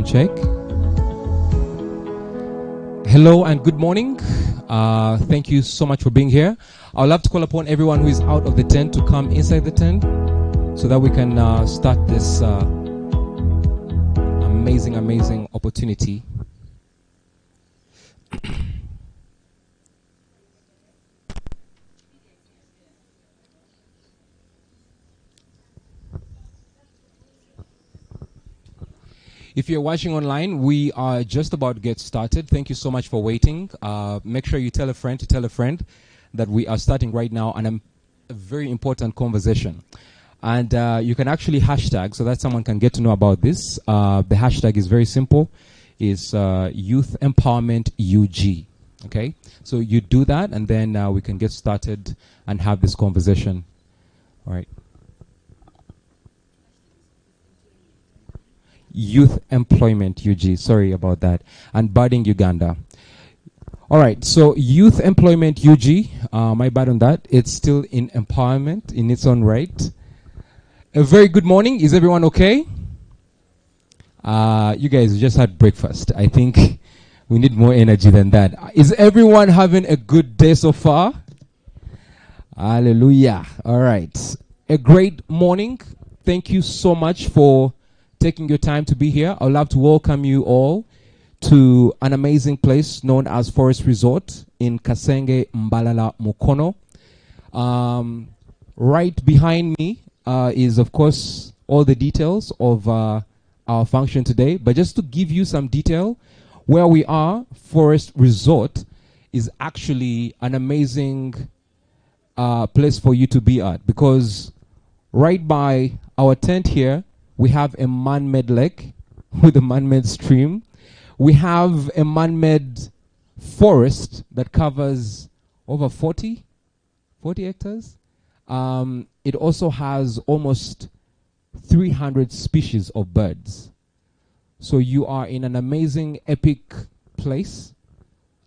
Sound check. Hello and good morning. Thank you so much for being here. I would love to call upon everyone who is out of the tent to come inside the tent so that we can start this amazing opportunity. If you're watching online, we are just about to get started. Thank you so much for waiting. Make sure you tell a friend that we are starting right now and a very important conversation. And you can actually hashtag so that someone can get to know about this. The hashtag is very simple. It's Youth Empowerment UG. Okay? So you do that and then we can get started and have this conversation. All right. Youth Employment UG, sorry about that, and Budding Uganda. All right, so Youth Employment UG, my bad on that, it's still in empowerment in its own right. A very good morning, is everyone okay? You guys just had breakfast. I think we need more energy than that. Is everyone having a good day so far? Hallelujah, all right. A great morning, thank you so much for taking your time to be here. I would love to welcome you all to an amazing place known as Forest Resort in Kasenge, Mbalala, Mukono. Right behind me is, of course, all the details of our function today. But just to give you some detail, where we are, Forest Resort is actually an amazing place for you to be at, because right by our tent here, we have a man-made lake with a man-made stream. We have a man-made forest that covers over 40 hectares. It also has almost 300 species of birds. So you are in an amazing, epic place.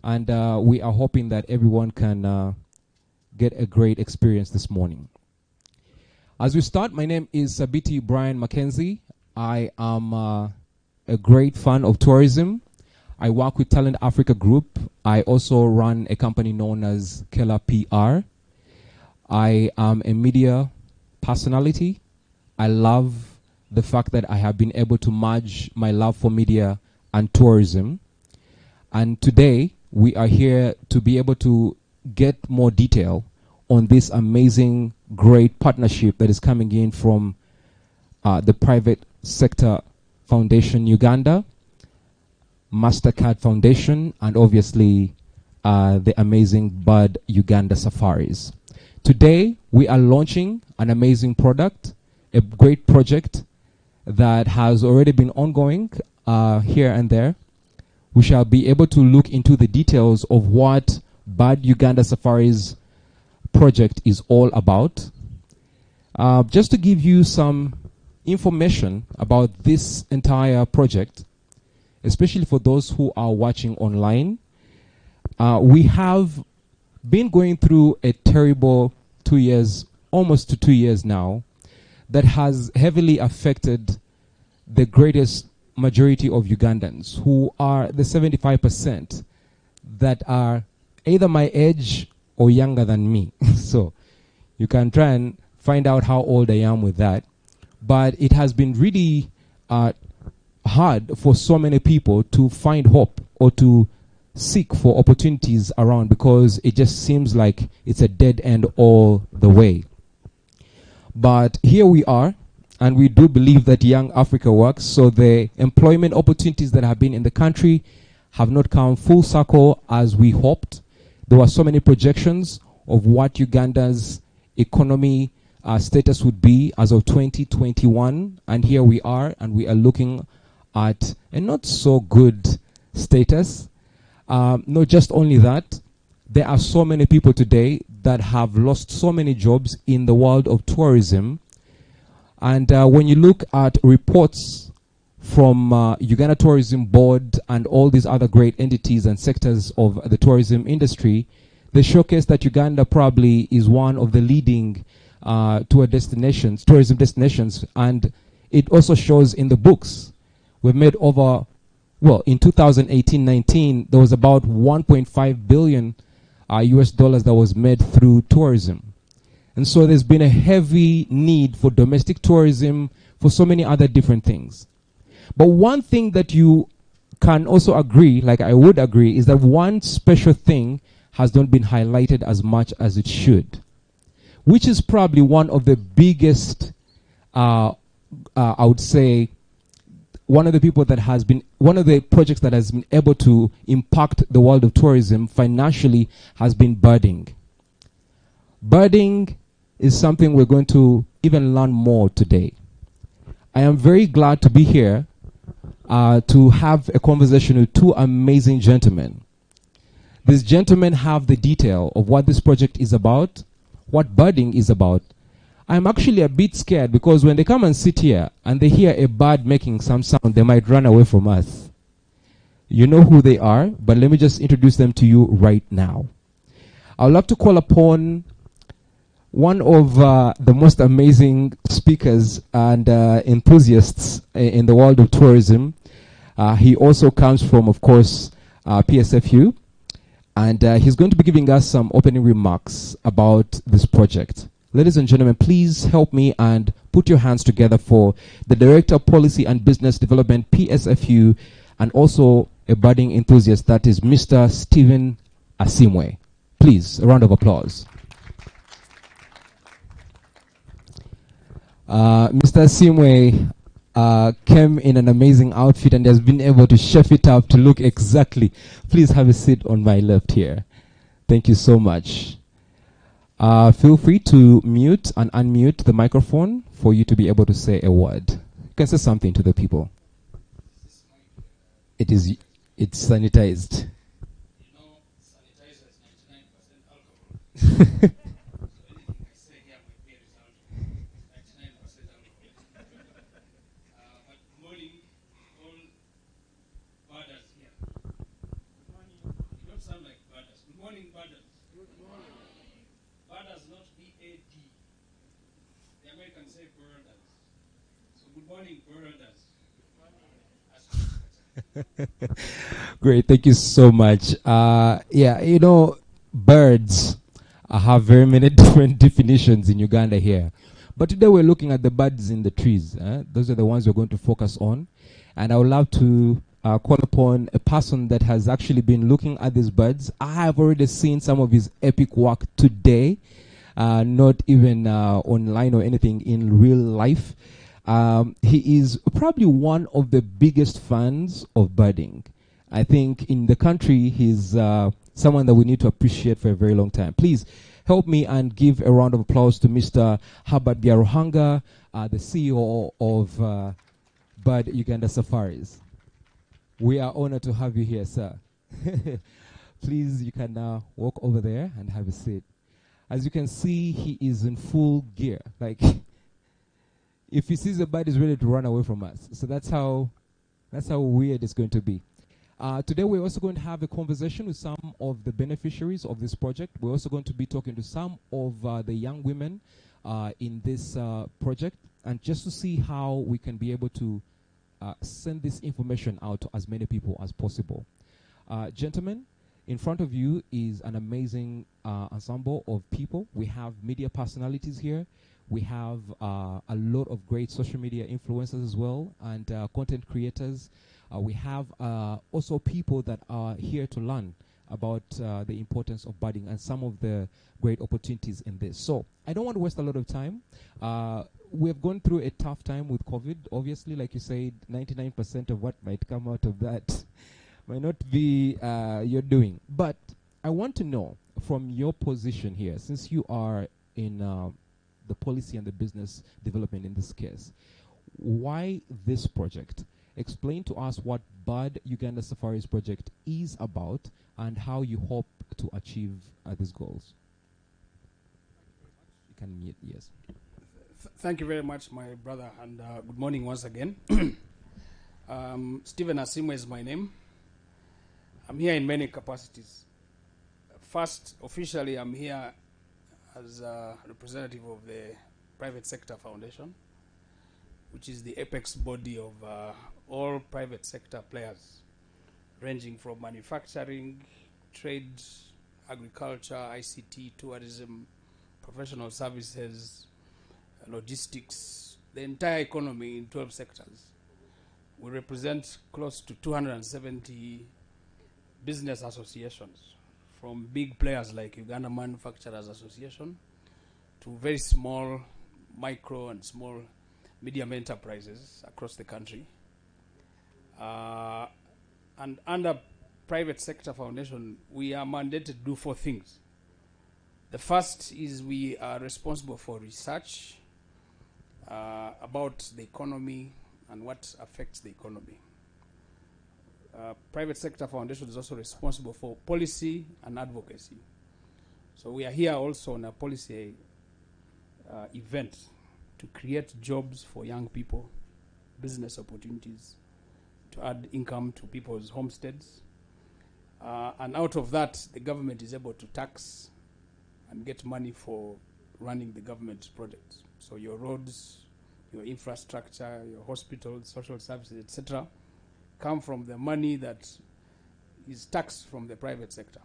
And we are hoping that everyone can get a great experience this morning. As we start, my name is Sabiti Brian Mackenzie. I am a great fan of tourism. I work with Talent Africa Group. I also run a company known as Keller PR. I am a media personality. I love the fact that I have been able to merge my love for media and tourism. And today, we are here to be able to get more detail on this amazing, great partnership that is coming in from the Private Sector Foundation Uganda, MasterCard Foundation, and obviously the amazing Bud Uganda Safaris. Today, we are launching an amazing product, a great project that has already been ongoing here and there. We shall be able to look into the details of what Bud Uganda Safaris project is all about. Just to give you some information about this entire project, especially for those who are watching online, we have been going through a terrible 2 years, almost to 2 years now, that has heavily affected the greatest majority of Ugandans, who are the 75% that are either my age or younger than me. So you can try and find out how old I am with that. But it has been really hard for so many people to find hope or to seek for opportunities around, because it just seems like it's a dead end all the way. But here we are, and we do believe that Young Africa works. So the employment opportunities that have been in the country have not come full circle as we hoped. There were so many projections of what Uganda's economy status would be as of 2021. And here we are, and we are looking at a not so good status. Not just only that, there are so many people today that have lost so many jobs in the world of tourism. And when you look at reports from Uganda Tourism Board and all these other great entities and sectors of the tourism industry, they showcase that Uganda probably is one of the leading tourism destinations, and it also shows in the books. We've made over well, in 2018-19, there was about 1.5 billion US dollars that was made through tourism. And so there's been a heavy need for domestic tourism for so many other different things. But one thing that you can also agree, like I would agree, is that one special thing has not been highlighted as much as it should, which is probably one of the biggest, I would say, one of the projects that has been able to impact the world of tourism financially has been birding. Birding is something we're going to even learn more today. I am very glad to be here to have a conversation with two amazing gentlemen. These gentlemen have the detail of what this project is about, what birding is about. I'm actually a bit scared because when they come and sit here and they hear a bird making some sound, they might run away from us. You know who they are, but let me just introduce them to you right now. I would love to call upon one of the most amazing speakers and enthusiasts in the world of tourism. He also comes from, of course, PSFU, and he's going to be giving us some opening remarks about this project. Ladies and gentlemen, please help me and put your hands together for the Director of Policy and Business Development, PSFU, and also a budding enthusiast, that is Mr. Stephen Asimwe. Please, a round of applause. Mr. Asimwe came in an amazing outfit and has been able to chef it up to look exactly. Please have a seat on my left here. Thank you so much. Feel free to mute and unmute the microphone for you to be able to say a word. You can say something to the people. It's sanitized. You know, sanitizer is 99% alcohol. So anything I say here might be a result of 99% alcohol. But good morning, all birders here. Good morning. You don't sound like birders. Good morning, birders. Good morning. Birders, not B-A-D. The Americans say birders. So good morning, birders. Great, thank you so much. Yeah, you know, birds have very many different definitions in Uganda here. But today we're looking at the birds in the trees. Those are the ones we're going to focus on. And I would love to call upon a person that has actually been looking at these birds. I have already seen some of his epic work today, not even online or anything, in real life. He is probably one of the biggest fans of birding. I think in the country, he's someone that we need to appreciate for a very long time. Please help me and give a round of applause to Mr. Herbert Byaruhanga, the CEO of Bird Uganda Safaris. We are honored to have you here, sir. Please, you can now walk over there and have a seat. As you can see, he is in full gear. Like, if he sees a bird, he's ready to run away from us. So that's how weird it's going to be. Today we're also going to have a conversation with some of the beneficiaries of this project. We're also going to be talking to some of the young women in this project, and just to see how we can be able to send this information out to as many people as possible. Gentlemen, in front of you is an amazing ensemble of people. We have media personalities here. We have a lot of great social media influencers as well, and content creators. We have also people that are here to learn about the importance of birding and some of the great opportunities in this. So I don't want to waste a lot of time. We have gone through a tough time with COVID. Obviously, like you said, 99% of what might come out of that might not be your doing. But I want to know from your position here, since you are in the policy and the business development in this case, why this project? Explain to us what Bird Uganda Safaris project is about and how you hope to achieve these goals. You can mute, yes. Thank you very much, my brother, and good morning once again. Stephen Asimwe is my name. I'm here in many capacities. First, officially, I'm here as a representative of the Private Sector Foundation, which is the apex body of all private sector players ranging from manufacturing, trade, agriculture, ICT, tourism, professional services, logistics, the entire economy in 12 sectors. We represent close to 270 business associations, from big players like Uganda Manufacturers Association to very small, micro and small, medium enterprises across the country. And under private sector foundation, we are mandated to do 4 things. The first is we are responsible for research about the economy and what affects the economy. Private sector foundation is also responsible for policy and advocacy. So we are here also on a policy event to create jobs for young people, business opportunities, to add income to people's homesteads. And out of that, the government is able to tax and get money for running the government projects. So your roads, your infrastructure, your hospitals, social services, etc., come from the money that is taxed from the private sector.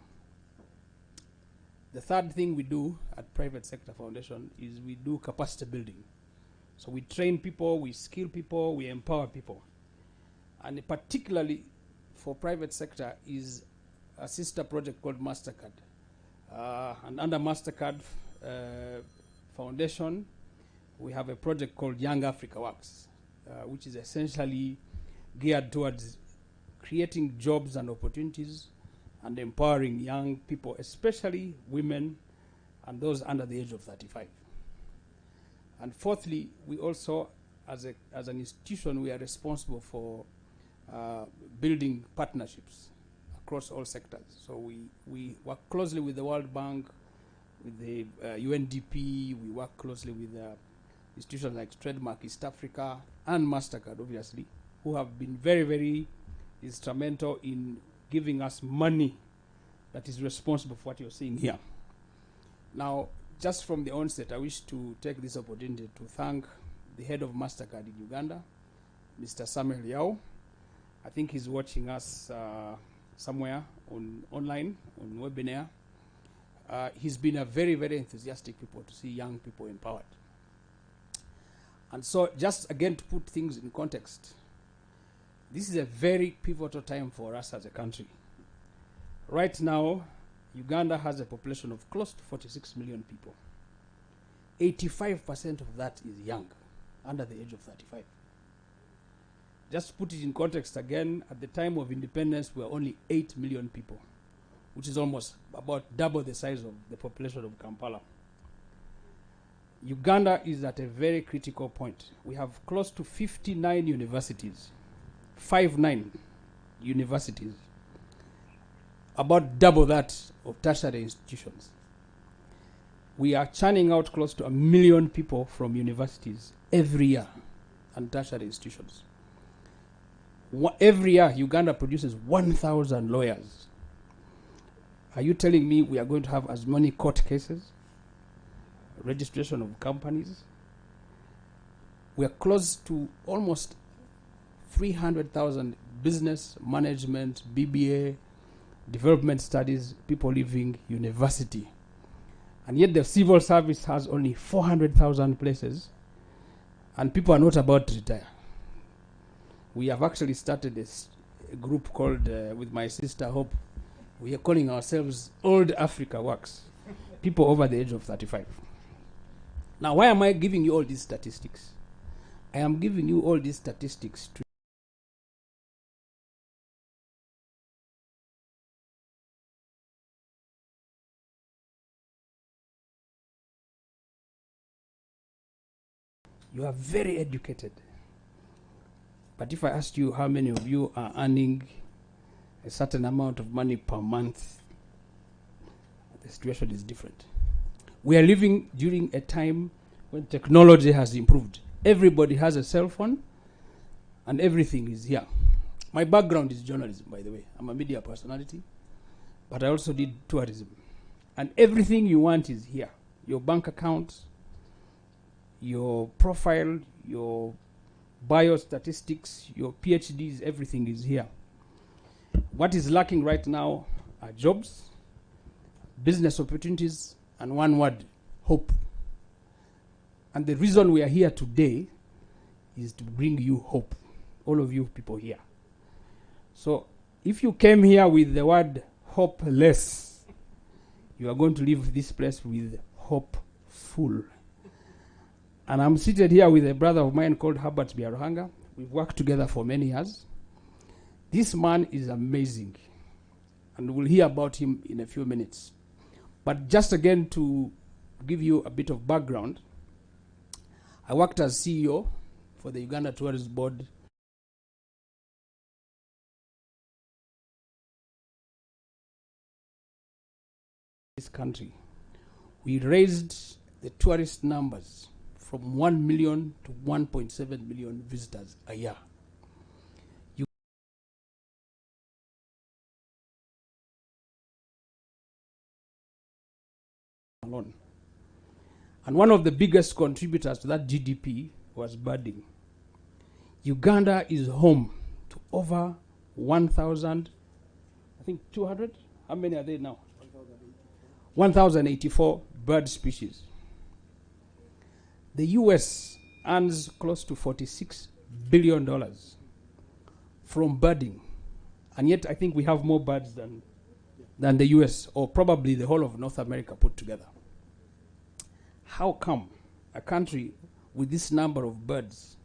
The third thing we do at Private Sector Foundation is we do capacity building. So we train people, we skill people, we empower people. And particularly for private sector is a sister project called MasterCard. And under MasterCard Foundation, we have a project called Young Africa Works, which is essentially geared towards creating jobs and opportunities and empowering young people, especially women and those under the age of 35. And fourthly, we also, as an institution, we are responsible for building partnerships across all sectors. So we work closely with the World Bank, with the UNDP, we work closely with institutions like Trademark East Africa and MasterCard, obviously, who have been very, very instrumental in giving us money that is responsible for what you're seeing here. Now, just from the onset, I wish to take this opportunity to thank the head of MasterCard in Uganda, Mr. Samuel Yao. I think he's watching us somewhere online, on webinar. He's been a very, very enthusiastic people to see young people empowered. And so, just again to put things in context, this is a very pivotal time for us as a country. Right now, Uganda has a population of close to 46 million people. 85% of that is young, under the age of 35. Just to put it in context again, at the time of independence, we were only 8 million people, which is almost about double the size of the population of Kampala. Uganda is at a very critical point. We have close to 59 universities, 59 universities, about double that of tertiary institutions. We are churning out close to 1 million people from universities every year and tertiary institutions. Every year, Uganda produces 1,000 lawyers. Are you telling me we are going to have as many court cases, registration of companies? We are close to almost 300,000 business, management, BBA, development studies, people leaving university. And yet the civil service has only 400,000 places, and people are not about to retire. We have actually started a group called, with my sister Hope, we are calling ourselves Old Africa Works, people over the age of 35. Now, why am I giving you all these statistics? I am giving you all these statistics to you are very educated. But if I asked you how many of you are earning a certain amount of money per month, the situation is different. We are living during a time when technology has improved. Everybody has a cell phone and everything is here. My background is journalism, by the way. I'm a media personality, but I also did tourism. And everything you want is here. Your bank account, your profile, your biostatistics, your PhDs, everything is here. What is lacking right now are jobs, business opportunities, and one word, hope. And the reason we are here today is to bring you hope, all of you people here. So if you came here with the word hopeless, you are going to leave this place with hopeful. And I'm seated here with a brother of mine called Herbert Biaruhanga. We've worked together for many years. This man is amazing, and we'll hear about him in a few minutes. But just again to give you a bit of background, I worked as CEO for the Uganda Tourist Board this country. We raised the tourist numbers from 1 million to 1.7 million visitors a year. Alone. And one of the biggest contributors to that GDP was birding. Uganda is home to over 1,000, I think 200? How many are there now? 1,084 bird species. The US earns close to $46 billion from birding. And yet I think we have more birds than the US, or probably the whole of North America put together. How come a country with this number of birds,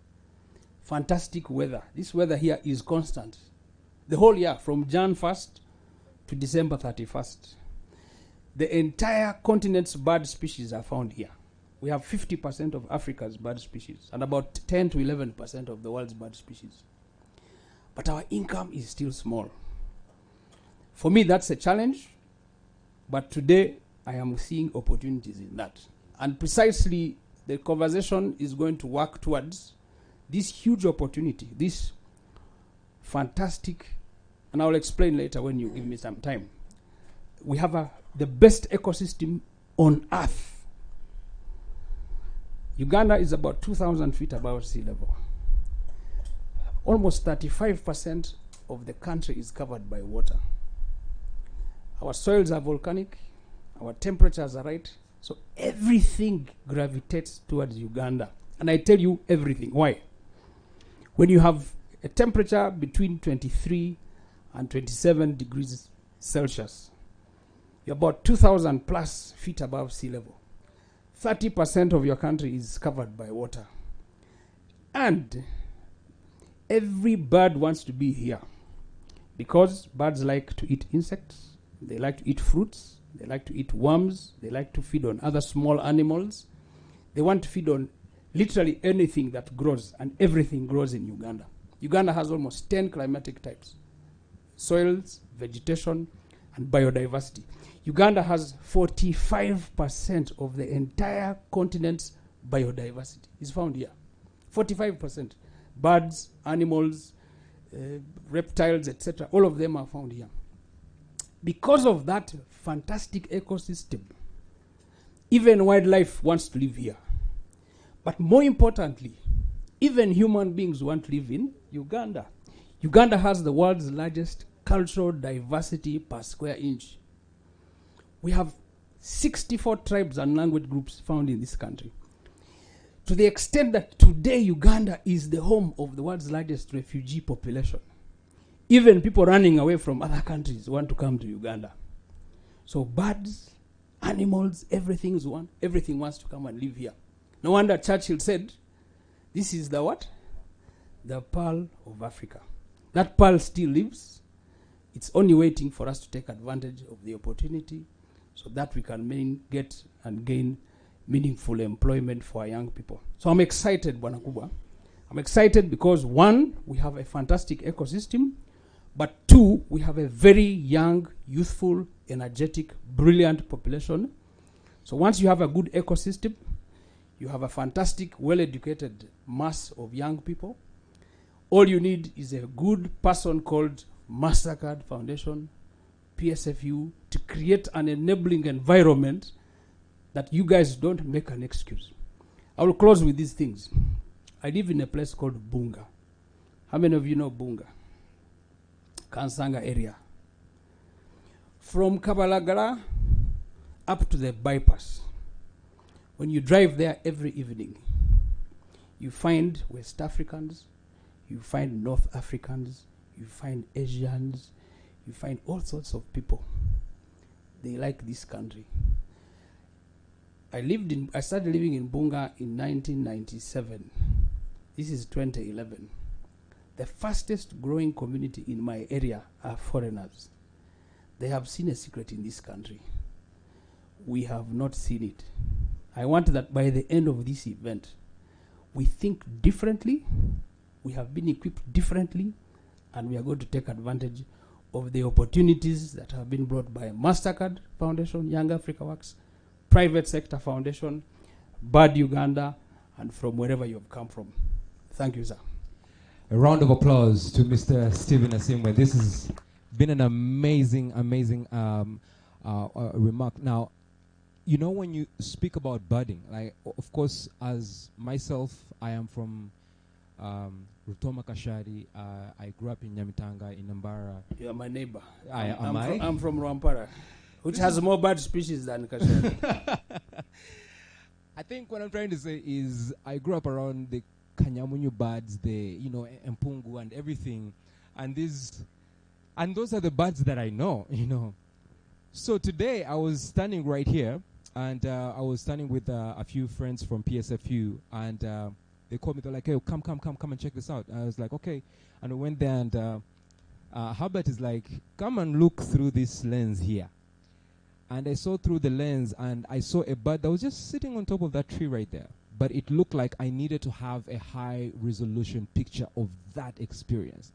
fantastic weather, this weather here is constant, the whole year from Jan 1st to December 31st. The entire continent's bird species are found here. We have 50% of Africa's bird species and about 10 to 11% of the world's bird species. But our income is still small. For me, that's a challenge, but today I am seeing opportunities in that. And precisely the conversation is going to work towards this huge opportunity, this fantastic, and I'll explain later when you give me some time. We have the best ecosystem on earth. Uganda is about 2,000 feet above sea level. Almost 35% of the country is covered by water. Our soils are volcanic, our temperatures are right, so everything gravitates towards Uganda. And I tell you everything. Why? When you have a temperature between 23 and 27 degrees Celsius, you're about 2,000 plus feet above sea level. 30% of your country is covered by water. And every bird wants to be here because birds like to eat insects, they like to eat fruits, they like to eat worms, they like to feed on other small animals. They want to feed on literally anything that grows, and everything grows in Uganda. Uganda has almost 10 climatic types: soils, vegetation, and biodiversity. Uganda has 45% of the entire continent's biodiversity is found here. 45%. Birds, animals, reptiles, etc. All of them are found here. Because of that fantastic ecosystem, even wildlife wants to live here. But more importantly, even human beings want to live in Uganda. Uganda has the world's largest cultural diversity per square inch. We have 64 tribes and language groups found in this country. To the extent that today Uganda is the home of the world's largest refugee population. Even people running away from other countries want to come to Uganda. So birds, animals, everything wants to come and live here. No wonder Churchill said, this is the what? The pearl of Africa. That pearl still lives. It's only waiting for us to take advantage of the opportunity so that we can get and gain meaningful employment for our young people. So I'm excited, Bwana Kubwa. I'm excited because, one, we have a fantastic ecosystem, but two, we have a very young, youthful, energetic, brilliant population. So once you have a good ecosystem, you have a fantastic, well-educated mass of young people. All you need is a good person called MasterCard Foundation, PSFU, to create an enabling environment that you guys don't make an excuse. I will close with these things. I live in a place called Bunga. How many of you know Bunga? Kansanga area. From Kabalagala up to the bypass. When you drive there every evening, you find West Africans, you find North Africans, you find Asians, you find all sorts of people. They like this country. I started living in Bunga in 1997. This is 2011. The fastest growing community in my area are foreigners. They have seen a secret in this country. We have not seen it. I want that by the end of this event, we think differently, we have been equipped differently, and we are going to take advantage of the opportunities that have been brought by MasterCard Foundation, Young Africa Works, Private Sector Foundation, BAD Uganda, and from wherever you have come from. Thank you, sir. A round of applause to Mr. Stephen Asimwe. This has been an amazing, amazing remark. Now, you know, when you speak about budding, like, of course, as myself, I am from Rutoma Kashari. I grew up in Nyamitanga, in Nambara. You are my neighbor. I'm from Rwampara, which has more bird species than Kashari. I think what I'm trying to say is I grew up around the Kanyamunyu birds, the, you know, Empungu and everything. And those are the birds that I know, you know. So today I was standing right here, and I was standing with a few friends from PSFU, and they called me. They're like, "Hey, come and check this out." I was like, "Okay," and we went there, and Herbert is like, "Come and look through this lens here." And I saw through the lens, and I saw a bird that was just sitting on top of that tree right there. But it looked like I needed to have a high-resolution picture of that experience.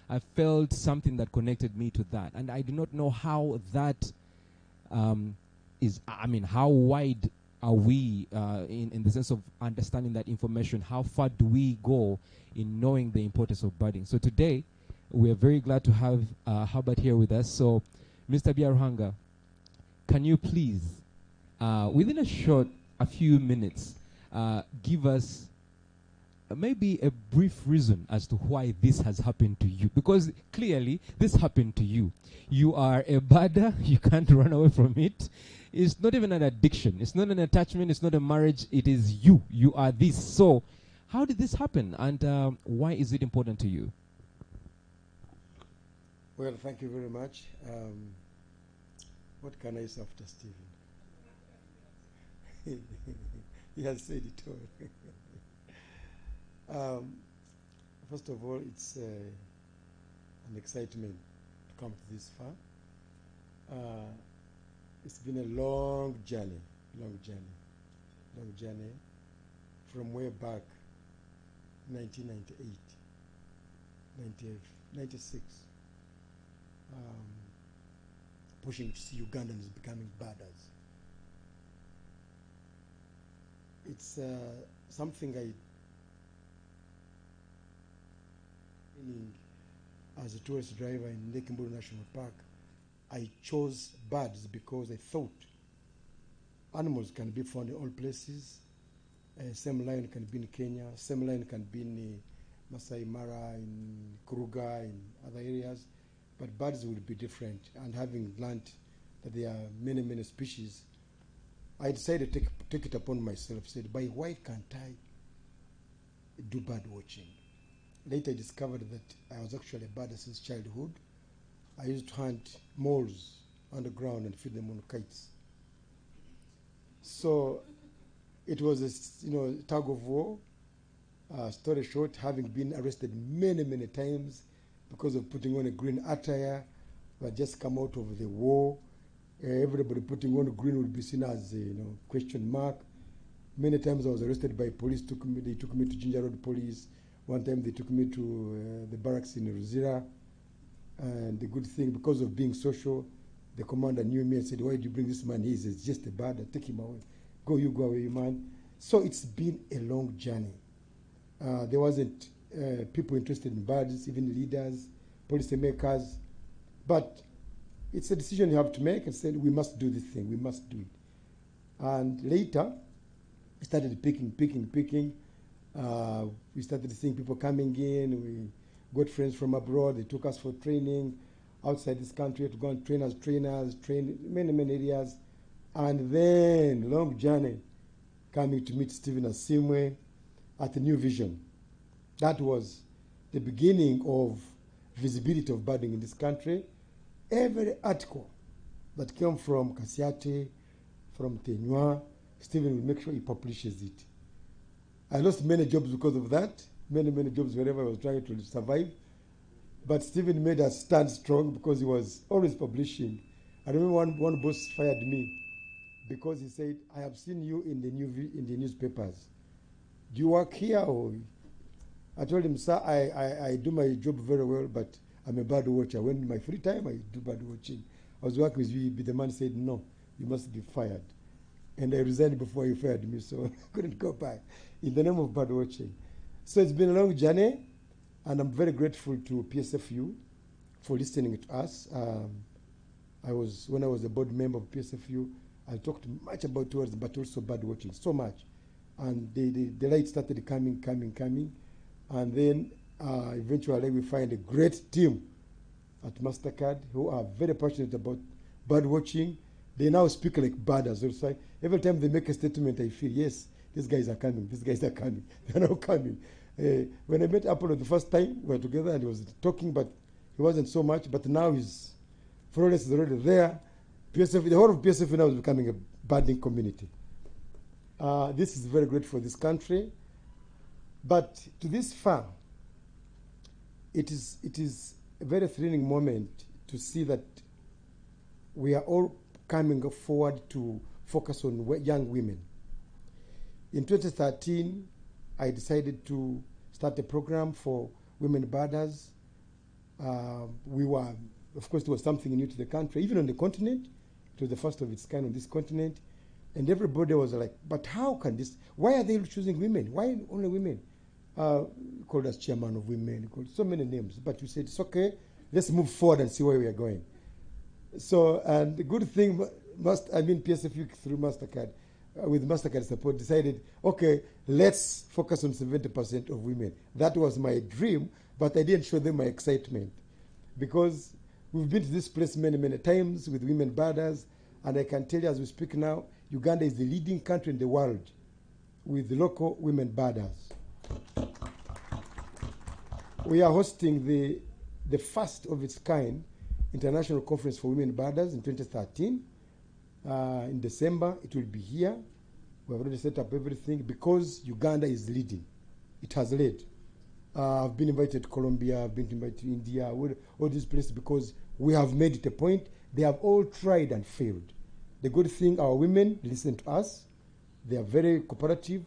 I felt something that connected me to that, and I do not know how that is. I mean, how wide are we in the sense of understanding that information? How far do we go in knowing the importance of budding? So today, we are very glad to have Herbert here with us. So, Mr. Biaruhanga, can you please, within a few minutes, give us maybe a brief reason as to why this has happened to you? Because clearly, this happened to you. You are a badder. You can't run away from it. It's not even an addiction. It's not an attachment. It's not a marriage. It is you. You are this. So how did this happen? And why is it important to you? Well, thank you very much. What can I say after Stephen? He has said it all. First of all, it's an excitement to come to this far. It's been a long journey from way back 1998, 96. Pushing to see Ugandans becoming badders. It's something as a tourist driver in Lake Mburu National Park, I chose birds because I thought animals can be found in all places. Same lion can be in Kenya, same lion can be in Masai Mara, in Kruger, in other areas, but birds will be different. And having learned that there are many, many species, I decided to take it upon myself, said, by why can't I do bird watching? Later I discovered that I was actually a birder since childhood. I used to hunt moles on the ground and feed them on kites. So it was a tug of war. Story short, having been arrested many, many times because of putting on a green attire, we had just come out of the war. Everybody putting on green would be seen as a question mark. Many times I was arrested by police. They took me to Ginger Road Police. One time they took me to the barracks in Ruzira. And the good thing, because of being social, the commander knew me and said, "Why do you bring this man? He's just a bad. Take him away. Go away, man." So it's been a long journey. There wasn't people interested in birds, even leaders, policymakers. But it's a decision you have to make and say, we must do this thing. We must do it. And later, we started picking. We started seeing people coming in. We got friends from abroad. They took us for training outside this country to go and train as trainers, train many, many areas. And then, long journey, coming to meet Stephen Asimwe at the New Vision. That was the beginning of visibility of birding in this country. Every article that came from Kasiate, from Tenywa, Stephen will make sure he publishes it. I lost many jobs because of that, many, many jobs wherever I was trying to survive. But Stephen made us stand strong because he was always publishing. I remember one boss fired me because he said, I have seen you in the newspapers. Do you work here? Or I told him, sir, I do my job very well, but I'm a bird watcher. When in my free time, I do bird watching. I was working with you, but the man said, no, you must be fired. And I resigned before he fired me, so I couldn't go back in the name of bird watching. So it's been a long journey, and I'm very grateful to PSFU for listening to us. When I was a board member of PSFU, I talked much about tourism, but also bird watching, so much. And the light started coming. And then eventually we find a great team at MasterCard who are very passionate about bird watching. They now speak like birders. Also, every time they make a statement, I feel, yes, these guys are coming. They're now coming. When I met Apollo the first time, we were together and he was talking, but he wasn't so much. But now his florence is already there. PSF, the whole of PSF now is becoming a birding community. This is very great for this country. But to this far, it is a very thrilling moment to see that we are all coming forward to focus on young women. In 2013, I decided to start a program for women birders. Of course, it was something new to the country, even on the continent. It was the first of its kind on this continent. And everybody was like, but how can this, why are they choosing women? Why only women? Called us chairman of women, called so many names. But we said, it's okay, let's move forward and see where we are going. So, and the good thing, PSFU through MasterCard, with MasterCard support, decided, okay, let's focus on 70% of women. That was my dream, but I didn't show them my excitement. Because we've been to this place many, many times with women birders, and I can tell you as we speak now, Uganda is the leading country in the world with the local women birders. We are hosting the first of its kind International Conference for Women Birders in 2013. In December, it will be here. We have already set up everything because Uganda is leading. It has led. I've been invited to Colombia, I've been invited to India, all these places because we have made it a point. They have all tried and failed. The good thing, our women listen to us. They are very cooperative.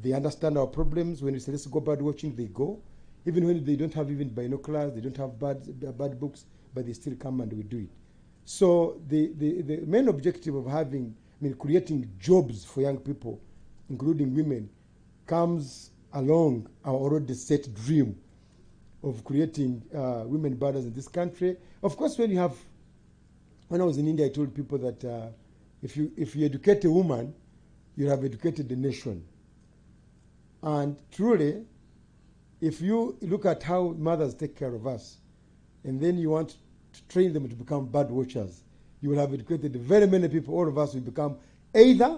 They understand our problems. When we say, let's go bird watching, they go. Even when they don't have even binoculars, they don't have bird books, but they still come and we do it. So the main objective of creating jobs for young people, including women, comes along our already set dream of creating women birders in this country. Of course, when I was in India, I told people that if you educate a woman, you have educated the nation. And truly, if you look at how mothers take care of us, and then you want to train them to become bird watchers, you will have educated very many people. All of us will become either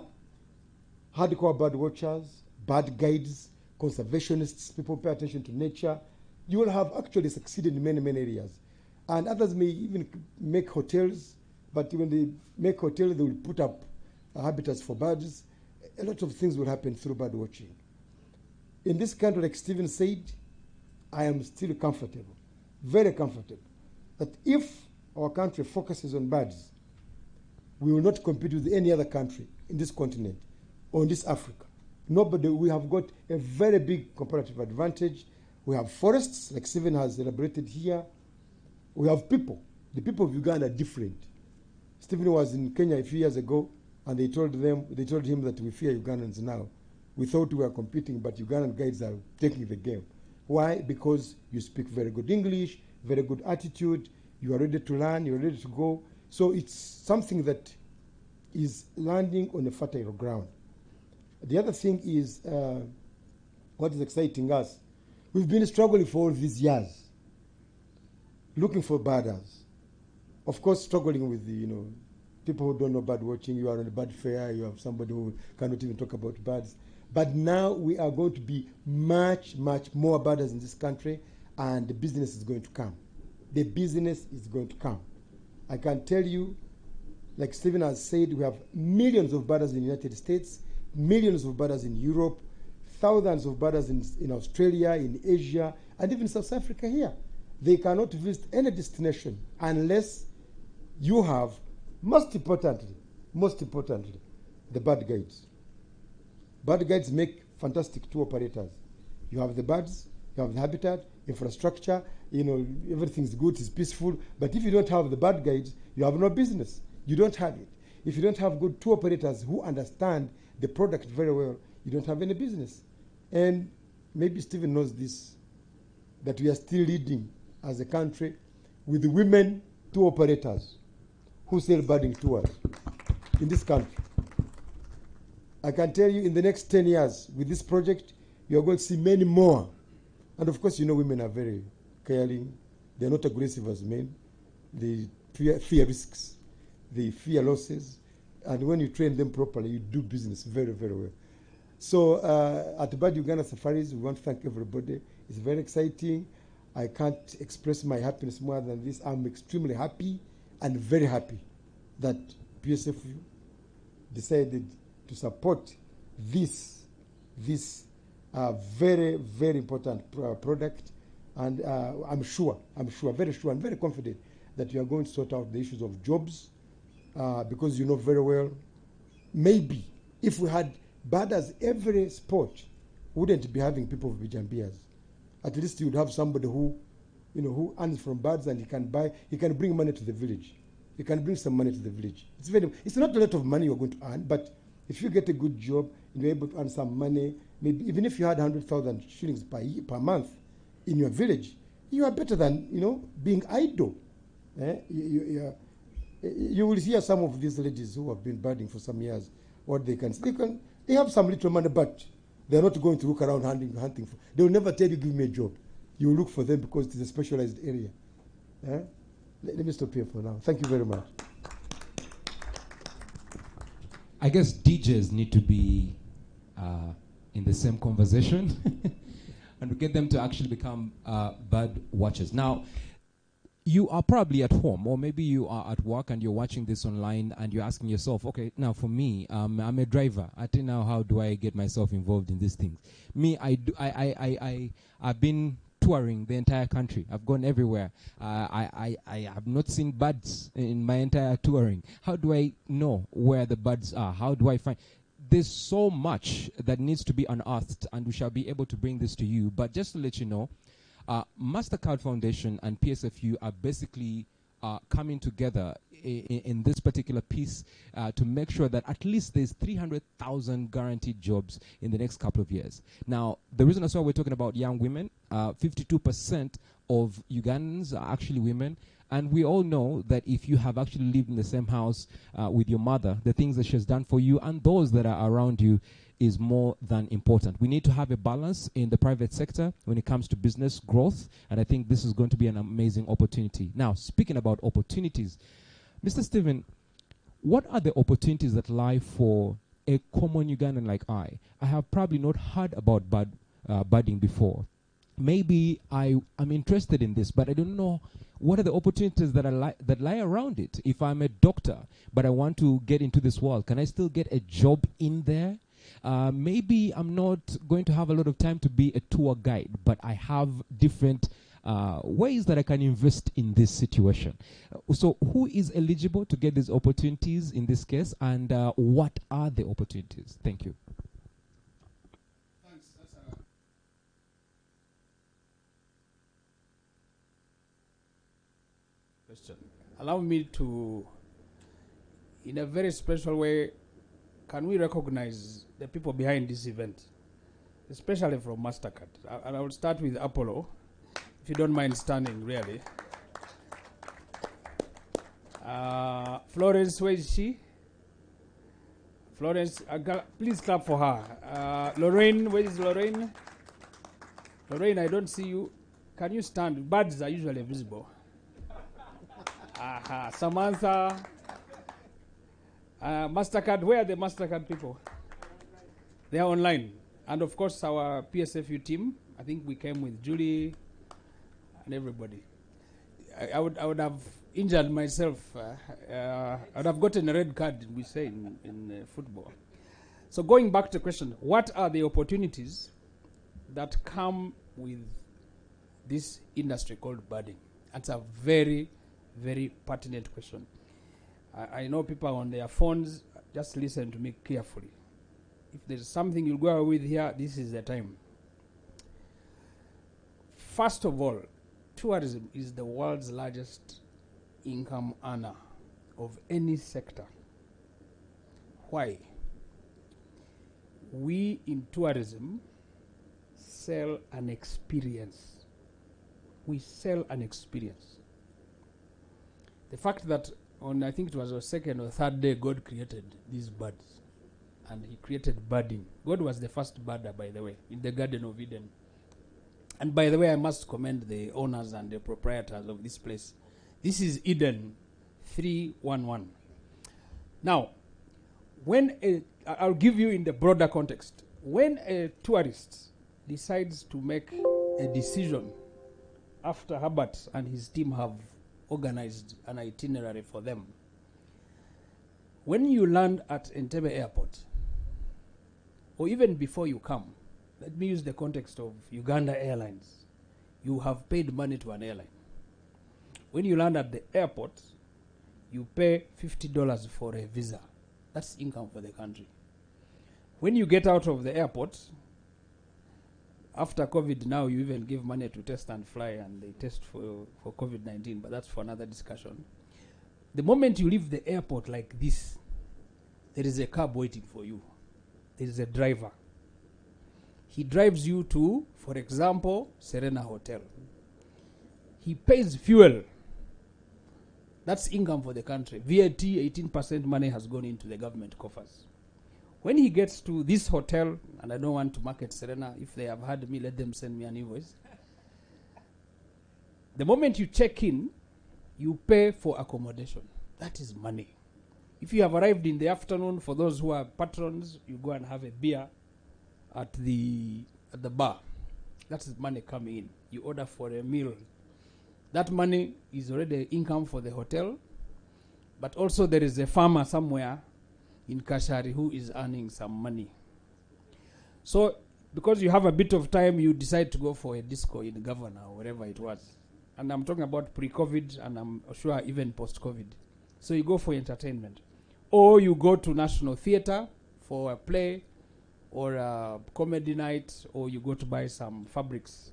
hardcore bird watchers, bird guides, conservationists, people pay attention to nature. You will have actually succeeded in many, many areas. And others may even make hotels, but when they make hotels, they will put up habitats for birds. A lot of things will happen through bird watching. In this country, like Stephen said, I am still comfortable, very comfortable, that if our country focuses on birds, we will not compete with any other country in this continent or in this Africa. We have got a very big comparative advantage. We have forests, like Stephen has elaborated here. We have people. The people of Uganda are different. Stephen was in Kenya a few years ago, and they told him that we fear Ugandans now. We thought we were competing, but Ugandan guides are taking the game. Why? Because you speak very good English, very good attitude, you are ready to learn, you're ready to go. So it's something that is landing on a fertile ground. The other thing is what is exciting us. We've been struggling for all these years looking for birders. Of course, struggling with the people who don't know bird watching. You are on a bird fair. You have somebody who cannot even talk about birds. But now we are going to be much, much more birders in this country, and the business is going to come. The business is going to come. I can tell you, like Stephen has said, we have millions of birders in the United States, millions of birders in Europe, thousands of birders in Australia, in Asia, and even South Africa here. They cannot visit any destination unless you have, most importantly, the bird guides. Bird guides make fantastic tour operators. You have the birds, you have the habitat, infrastructure, everything's good, it's peaceful. But if you don't have the bird guides, you have no business. You don't have it. If you don't have good tour operators who understand the product very well, you don't have any business. And maybe Stephen knows this, that we are still leading as a country with the women tour operators who sell birding tours in this country. I can tell you in the next 10 years with this project, you are going to see many more. And of course, women are very caring. They're not aggressive as men. They fear risks. They fear losses. And when you train them properly, you do business very, very well. So at the Bird Uganda Safaris, we want to thank everybody. It's very exciting. I can't express my happiness more than this. I'm extremely happy and very happy that PSFU decided to support this very, very important product. And I'm very sure, I'm very confident that you are going to sort out the issues of jobs because you know very well, maybe if we had birders every sport, we wouldn't be having people with Bijambias. At least you would have somebody who earns from birds and he can bring money to the village. He can bring some money to the village. It's not a lot of money you're going to earn, but if you get a good job and you're able to earn some money, maybe even if you had 100,000 shillings per month in your village, you are better than being idle. You will hear some of these ladies who have been birding for some years. What they have some little money, but they're not going to look around hunting for. They will never tell you, give me a job. You will look for them because it's a specialized area. Let me stop here for now. Thank you very much. I guess DJs need to be in the same conversation and we get them to actually become bird watchers. Now, you are probably at home, or maybe you are at work and you're watching this online and you're asking yourself, okay, now for me, I'm a driver. I think now, how do I get myself involved in these things? Me, I've been touring the entire country. I've gone everywhere. I have not seen birds in my entire touring. How do I know where the birds are? How do I find? There's so much that needs to be unearthed, and we shall be able to bring this to you. But just to let you know, MasterCard Foundation and PSFU are basically coming together in this particular piece to make sure that at least there's 300,000 guaranteed jobs in the next couple of years. Now, the reason that's why we're talking about young women, 52% of Ugandans are actually women. And we all know that if you have actually lived in the same house with your mother, the things that she's done for you and those that are around you is more than important. We need to have a balance in the private sector when it comes to business growth, and I think this is going to be an amazing opportunity. Now, speaking about opportunities, Mr. Stephen, what are the opportunities that lie for a common Ugandan like I? I have probably not heard about budding before. Maybe I'm interested in this, but I don't know what are the opportunities that lie around it. If I'm a doctor, but I want to get into this world, can I still get a job in there? Maybe I'm not going to have a lot of time to be a tour guide, but I have different ways that I can invest in this situation. So who is eligible to get these opportunities in this case, and what are the opportunities? Thank you. Thanks. That's a question. Allow me to, in a very special way, can we recognize the people behind this event, especially from MasterCard? And I will start with Apollo, if you don't mind standing, really. Florence, where is she? Florence, please clap for her. Lorraine, where is Lorraine? Lorraine, I don't see you. Can you stand? Birds are usually visible. Aha, Samantha. MasterCard, where are the MasterCard people? They are online. And of course, our PSFU team, I think we came with Julie and everybody. I would have injured myself. I would have gotten a red card, we say in football. So going back to the question, what are the opportunities that come with this industry called budding? That's a very, very pertinent question. I know people on their phones, just listen to me carefully. If there's something you'll go with here, this is the time. First of all, tourism is the world's largest income earner of any sector. Why? We in tourism sell an experience. We sell an experience. The fact that on, I think it was the second or third day, God created these birds. And he created birding. God was the first birder, by the way, in the Garden of Eden. And by the way, I must commend the owners and the proprietors of this place. This is Eden 311. Now, I'll give you in the broader context. When a tourist decides to make a decision after Herbert and his team have organized an itinerary for them, when you land at Entebbe Airport, or even before you come, let me use the context of Uganda Airlines. You have paid money to an airline. When you land at the airport, you pay $50 for a visa. That's income for the country. When you get out of the airport, after COVID now, you even give money to test and fly, and they test for COVID-19, but that's for another discussion. The moment you leave the airport like this, there is a cab waiting for you. There is a driver. He drives you to, for example, Serena Hotel. He pays fuel. That's income for the country. VAT, 18% money has gone into the government coffers. When he gets to this hotel, and I don't want to market Serena, if they have had me, let them send me an invoice. The moment you check in, you pay for accommodation. That is money. If you have arrived in the afternoon, for those who are patrons, you go and have a beer at the bar. That is money coming in. You order for a meal. That money is already income for the hotel, but also there is a farmer somewhere in Kashari who is earning some money. So, because you have a bit of time, you decide to go for a disco in Governor or wherever it was. And I'm talking about pre-COVID, and I'm sure even post-COVID. So you go for entertainment. Or you go to National Theatre for a play or a comedy night, or you go to buy some fabrics.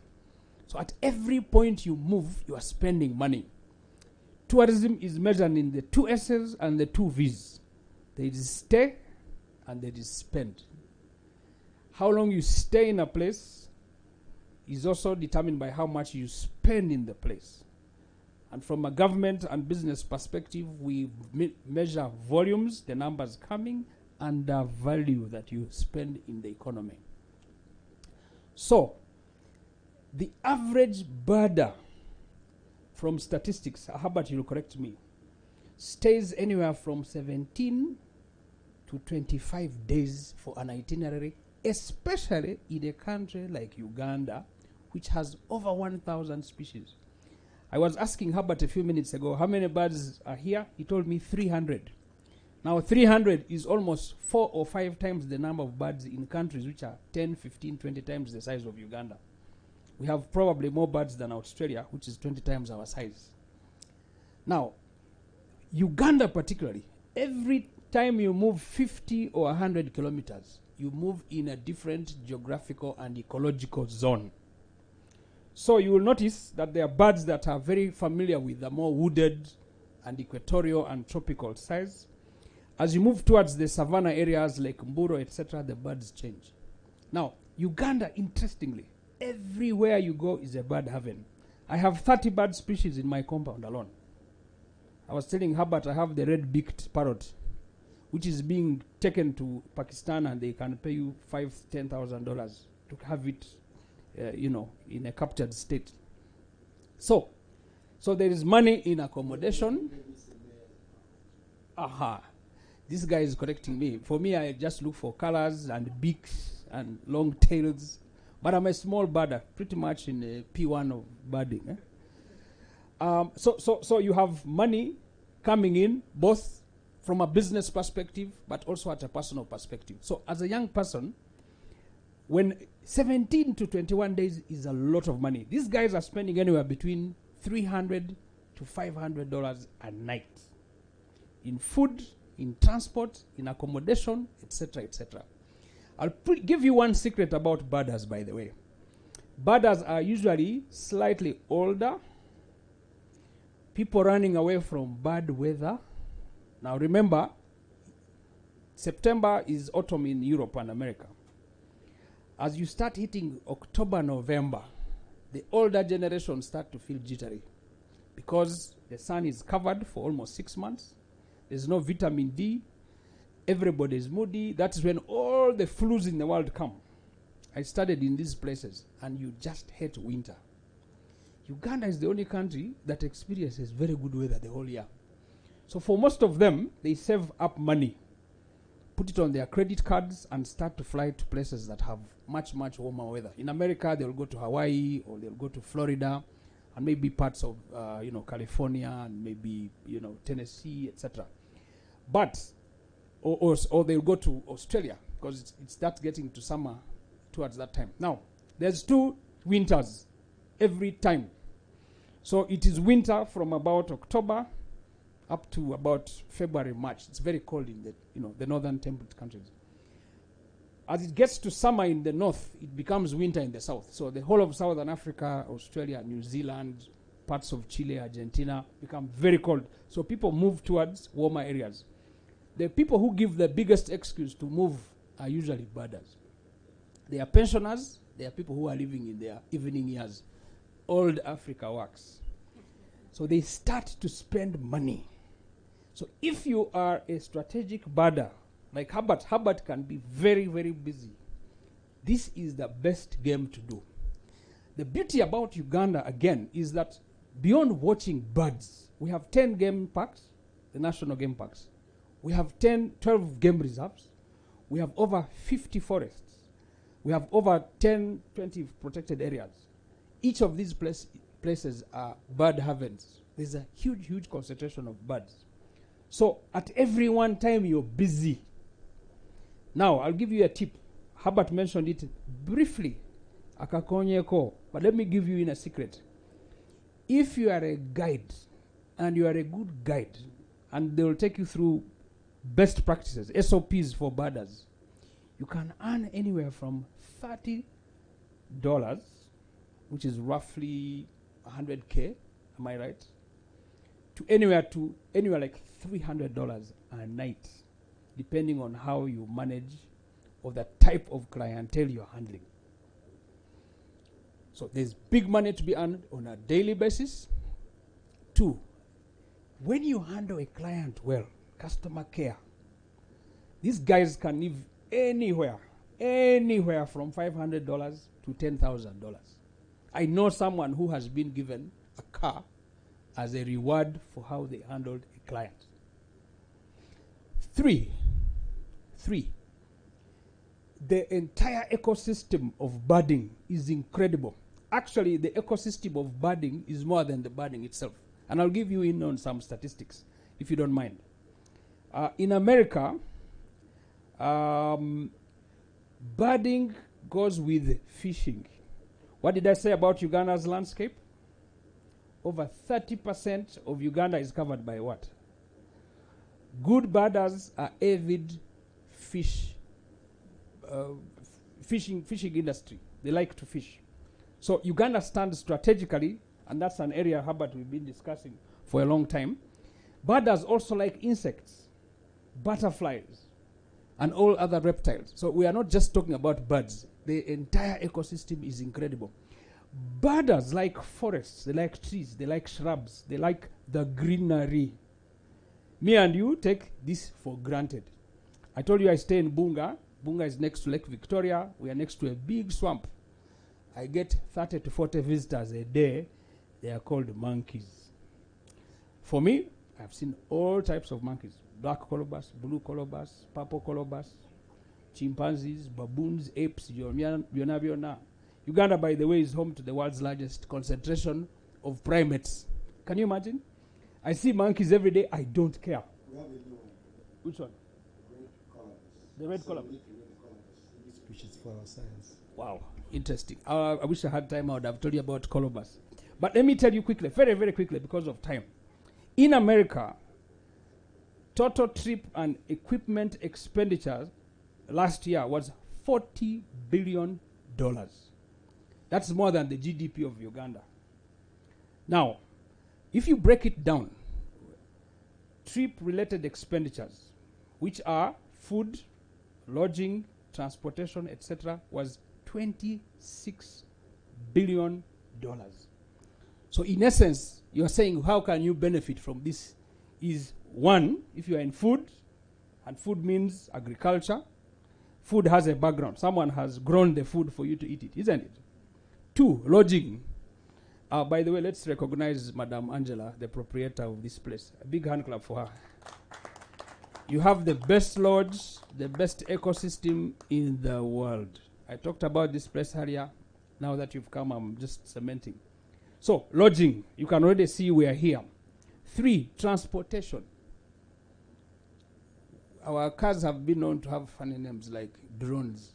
So at every point you move, you are spending money. Tourism is measured in the 2 S's and the 2 V's. There is stay and there is spend. How long you stay in a place is also determined by how much you spend in the place. And from a government and business perspective, we measure volumes, the numbers coming, and the value that you spend in the economy. So, the average birder from statistics, Herbert, you'll correct me, stays anywhere from 17 to 25 days for an itinerary, especially in a country like Uganda, which has over 1,000 species. I was asking Herbert a few minutes ago, how many birds are here? He told me 300. Now 300 is almost 4 or 5 times the number of birds in countries which are 10, 15, 20 times the size of Uganda. We have probably more birds than Australia, which is 20 times our size. Now, Uganda particularly, every time you move 50 or 100 kilometers, you move in a different geographical and ecological zone. So you will notice that there are birds that are very familiar with the more wooded and equatorial and tropical size. As you move towards the savanna areas like Mburo, etc., the birds change. Now, Uganda, interestingly, everywhere you go is a bird haven. I have 30 bird species in my compound alone. I was telling Herbert I have the red-beaked parrot, which is being taken to Pakistan, and they can pay you $5,000 to $10,000 to have it, in a captured state. So, So there is money in accommodation. Aha. This guy is correcting me. For me, I just look for colors and beaks and long tails. But I'm a small birder, pretty much in a P1 of birding. So you have money coming in, both from a business perspective, but also at a personal perspective. So as a young person, when 17 to 21 days is a lot of money. These guys are spending anywhere between $300 to $500 a night in food, in transport, in accommodation, etc., etc. I'll give you one secret about birders, by the way. Birders are usually slightly older, people running away from bad weather. Now remember, September is autumn in Europe and America. As you start hitting October, November, the older generation start to feel jittery because the sun is covered for almost 6 months. There's no vitamin D. Everybody is moody. That's when all the flus in the world come. I studied in these places, and you just hate winter. Uganda is the only country that experiences very good weather the whole year. So for most of them, they save up money, put it on their credit cards, and start to fly to places that have much, much warmer weather. In America, they'll go to Hawaii, or they'll go to Florida, and maybe parts of California, and maybe Tennessee, etc. But or they'll go to Australia because it starts getting to summer towards that time. Now, there's 2 winters every time. So it is winter from about October up to about February, March. It's very cold in the northern temperate countries. As it gets to summer in the north, it becomes winter in the south. So the whole of Southern Africa, Australia, New Zealand, parts of Chile, Argentina become very cold. So people move towards warmer areas. The people who give the biggest excuse to move are usually birders. They are pensioners. They are people who are living in their evening years. Old Africa works. So they start to spend money. So if you are a strategic birder, like Herbert can be very, very busy. This is the best game to do. The beauty about Uganda, again, is that beyond watching birds, we have 10 game parks, the national game parks. We have 12 game reserves. We have over 50 forests. We have over 10, 20 protected areas. Each of these places are bird havens. There's a huge, huge concentration of birds. So at every one time, you're busy. Now, I'll give you a tip. Herbert mentioned it briefly, akakonyeko, but let me give you in a secret. If you are a guide, and you are a good guide, and they will take you through best practices, SOPs for birders, you can earn anywhere from $30, which is roughly 100K, am I right? To anywhere like $300 a night, depending on how you manage or the type of clientele you're handling. So there's big money to be earned on a daily basis. 2, when you handle a client well, customer care, these guys can live anywhere from $500 to $10,000. I know someone who has been given a car as a reward for how they handled a client. 3, the entire ecosystem of birding is incredible. Actually, the ecosystem of birding is more than the birding itself. And I'll give you in on some statistics, if you don't mind. In America, birding goes with fishing. What did I say about Uganda's landscape? Over 30% of Uganda is covered by what? Good birders are avid fishing industry. They like to fish. So Uganda stands strategically, and that's an area, Herbert, we've been discussing for a long time. Birders also like insects, butterflies, and all other reptiles. So we are not just talking about birds. The entire ecosystem is incredible. Birders like forests, they like trees, they like shrubs, they like the greenery. Me and you take this for granted. I told you I stay in Bunga. Bunga is next to Lake Victoria. We are next to a big swamp. I get 30 to 40 visitors a day. They are called monkeys. For me, I've seen all types of monkeys. Black colobus, blue colobus, purple colobus, chimpanzees, baboons, apes, Biona. Uganda, by the way, is home to the world's largest concentration of primates. Can you imagine? I see monkeys every day. I don't care. We have a new one. Which one? Red colobus. The red colobus. Red colobus. New species for our science. Wow, interesting. I wish I had time. I would have told you about colobus. But let me tell you quickly, very, very quickly, because of time. In America, total trip and equipment expenditure last year was $40 billion. That's more than the GDP of Uganda. Now, if you break it down, trip-related expenditures, which are food, lodging, transportation, etc., was $26 billion. So in essence, you're saying how can you benefit from this? Is one, if you are in food, and food means agriculture, food has a background. Someone has grown the food for you to eat it, isn't it? Two, lodging. By the way, let's recognize Madam Angela, the proprietor of this place. A big hand clap for her. You have the best lodge, the best ecosystem in the world. I talked about this place earlier. Now that you've come, I'm just cementing. So, lodging, you can already see we are here. Three, transportation. Our cars have been known to have funny names like drones.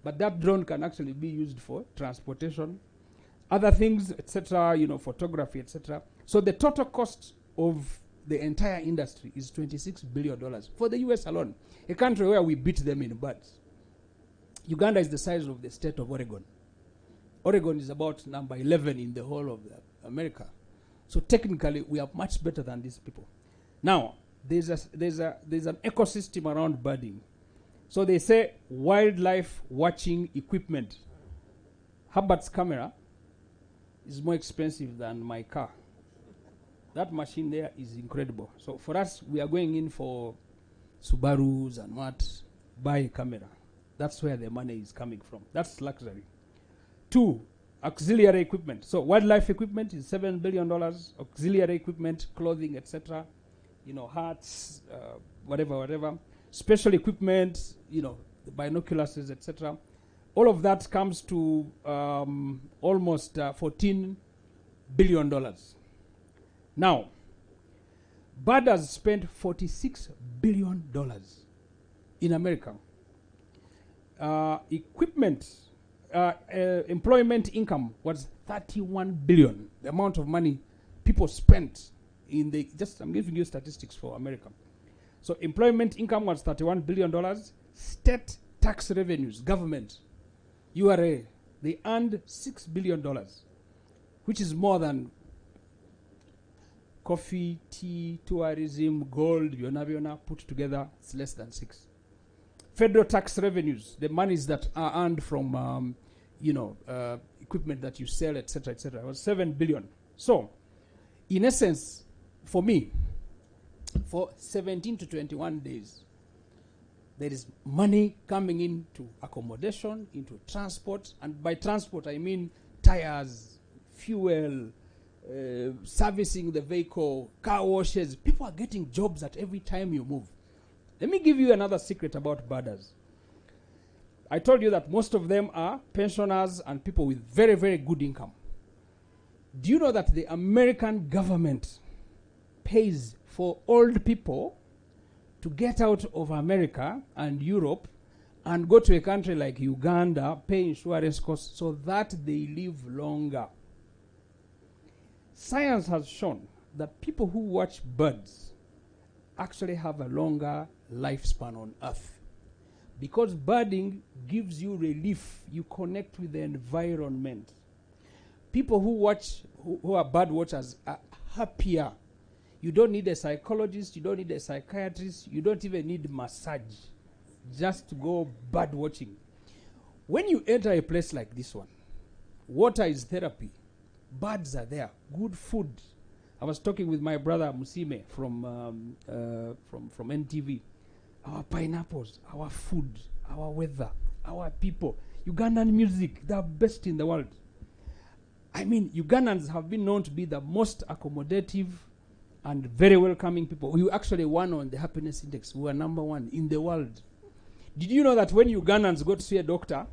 But that drone can actually be used for transportation, other things, etc., photography, etc. So the total cost of the entire industry is $26 billion for the US alone, a country where we beat them in birds. Uganda is the size of the state of Oregon. Oregon is about number 11 in the whole of America. So technically, we are much better than these people. Now, there's an ecosystem around birding. So they say wildlife watching equipment. Herbert's camera is more expensive than my car. That machine there is incredible. So for us, we are going in for Subarus and what, buy a camera. That's where the money is coming from. That's luxury. Two, auxiliary equipment. So wildlife equipment is $7 billion. Auxiliary equipment, clothing, etc. Hats, whatever. Special equipment, the binoculars, etc. All of that comes to almost $14 billion. Now, birders spent $46 billion in America. Employment income was $31 billion. The amount of money people spent I'm giving you statistics for America. So employment income was $31 billion. State tax revenues, government, URA, they earned $6 billion, which is more than coffee, tea, tourism, gold, Biona put together. It's less than 6. Federal tax revenues, the monies that are earned from, equipment that you sell, etc., was $7 billion. So, in essence, for me, for 17 to 21 days, there is money coming into accommodation, into transport, and by transport I mean tires, fuel, servicing the vehicle, car washes. People are getting jobs at every time you move. Let me give you another secret about birders. I told you that most of them are pensioners and people with very, very good income. Do you know that the American government pays for old people to get out of America and Europe and go to a country like Uganda, pay insurance costs so that they live longer? Science has shown that people who watch birds actually have a longer lifespan on Earth. Because birding gives you relief, you connect with the environment. People who are bird watchers are happier. You don't need a psychologist, you don't need a psychiatrist, you don't even need massage just to go bird watching. When you enter a place like this one, water is therapy. Birds are there, good food. I was talking with my brother Musime from NTV. Our pineapples, our food, our weather, our people. Ugandan music, the best in the world. I mean, Ugandans have been known to be the most accommodative and very welcoming people. We actually won on the happiness index. We were number 1 in the world. Did you know that when Ugandans go to see a doctor,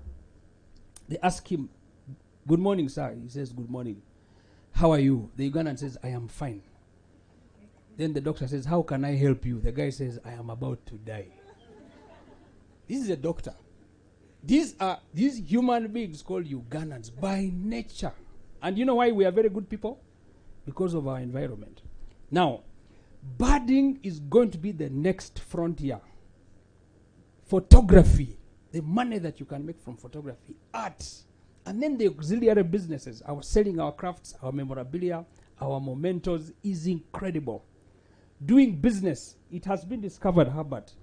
they ask him, "Good morning, sir." He says, "Good morning. How are you?" The Ugandan says, "I am fine." Then the doctor says, "How can I help you?" The guy says, "I am about to die." This is a doctor. These are these human beings called Ugandans by nature. And you know why we are very good people? Because of our environment. Now, birding is going to be the next frontier. Photography, the money that you can make from photography, art, and then the auxiliary businesses, our selling our crafts, our memorabilia, our mementos is incredible. Doing business, it has been discovered, Herbert,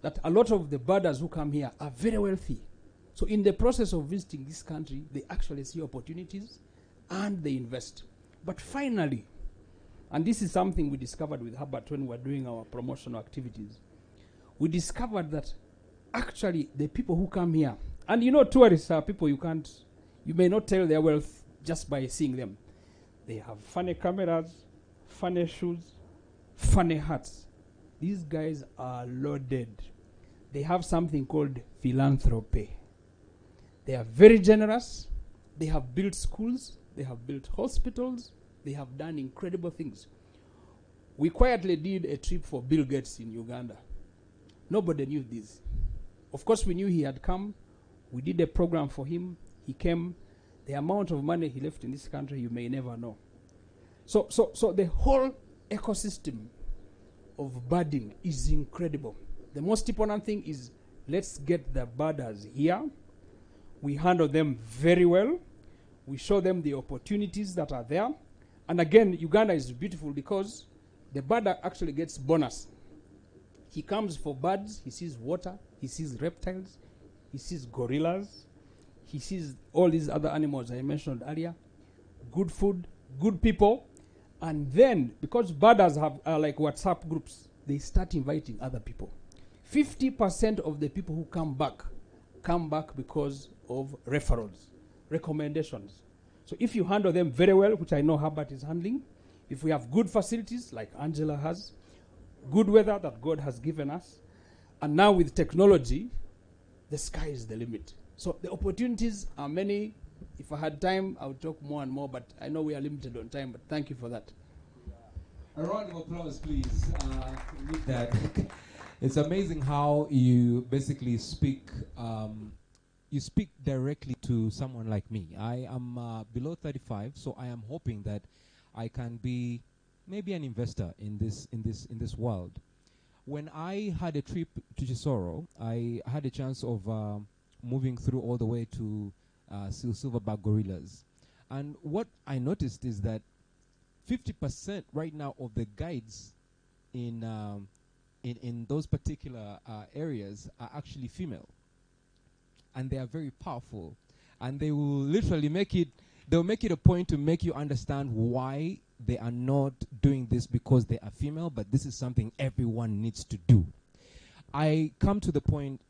that a lot of the birders who come here are very wealthy. So in the process of visiting this country, they actually see opportunities and they invest. But finally, and this is something we discovered with Herbert when we were doing our promotional activities, we discovered that actually the people who come here, and you know tourists are people you may not tell their wealth just by seeing them. They have funny cameras, funny shoes, funny hats. These guys are loaded. They have something called philanthropy. They are very generous. They have built schools. They have built hospitals. They have done incredible things. We quietly did a trip for Bill Gates in Uganda. Nobody knew this. Of course, we knew he had come. We did a program for him. He came. The amount of money he left in this country, you may never know. So the whole ecosystem of birding is incredible. The most important thing is let's get the birders here. We handle them very well. We show them the opportunities that are there. And again, Uganda is beautiful because the birder actually gets bonus. He comes for birds, he sees water, he sees reptiles, he sees gorillas, he sees all these other animals I mentioned earlier, good food, good people, and then, because birders are like WhatsApp groups, they start inviting other people. 50% of the people who come back because of referrals, recommendations. So if you handle them very well, which I know Herbert is handling, if we have good facilities like Angela has, good weather that God has given us, and now with technology, the sky is the limit. So the opportunities are many. If I had time, I would talk more and more, but I know we are limited on time, but thank you for that. A round of applause, please. With that. It's amazing how you basically speak directly to someone like me. I am below 35, so I am hoping that I can be maybe an investor in this world. When I had a trip to Chisoro, I had a chance of moving through all the way to silverback gorillas. And what I noticed is that 50% right now of the guides in those particular areas are actually female. And they are very powerful. And they will literally they'll make it a point to make you understand why they are not doing this because they are female, but this is something everyone needs to do. I come to the point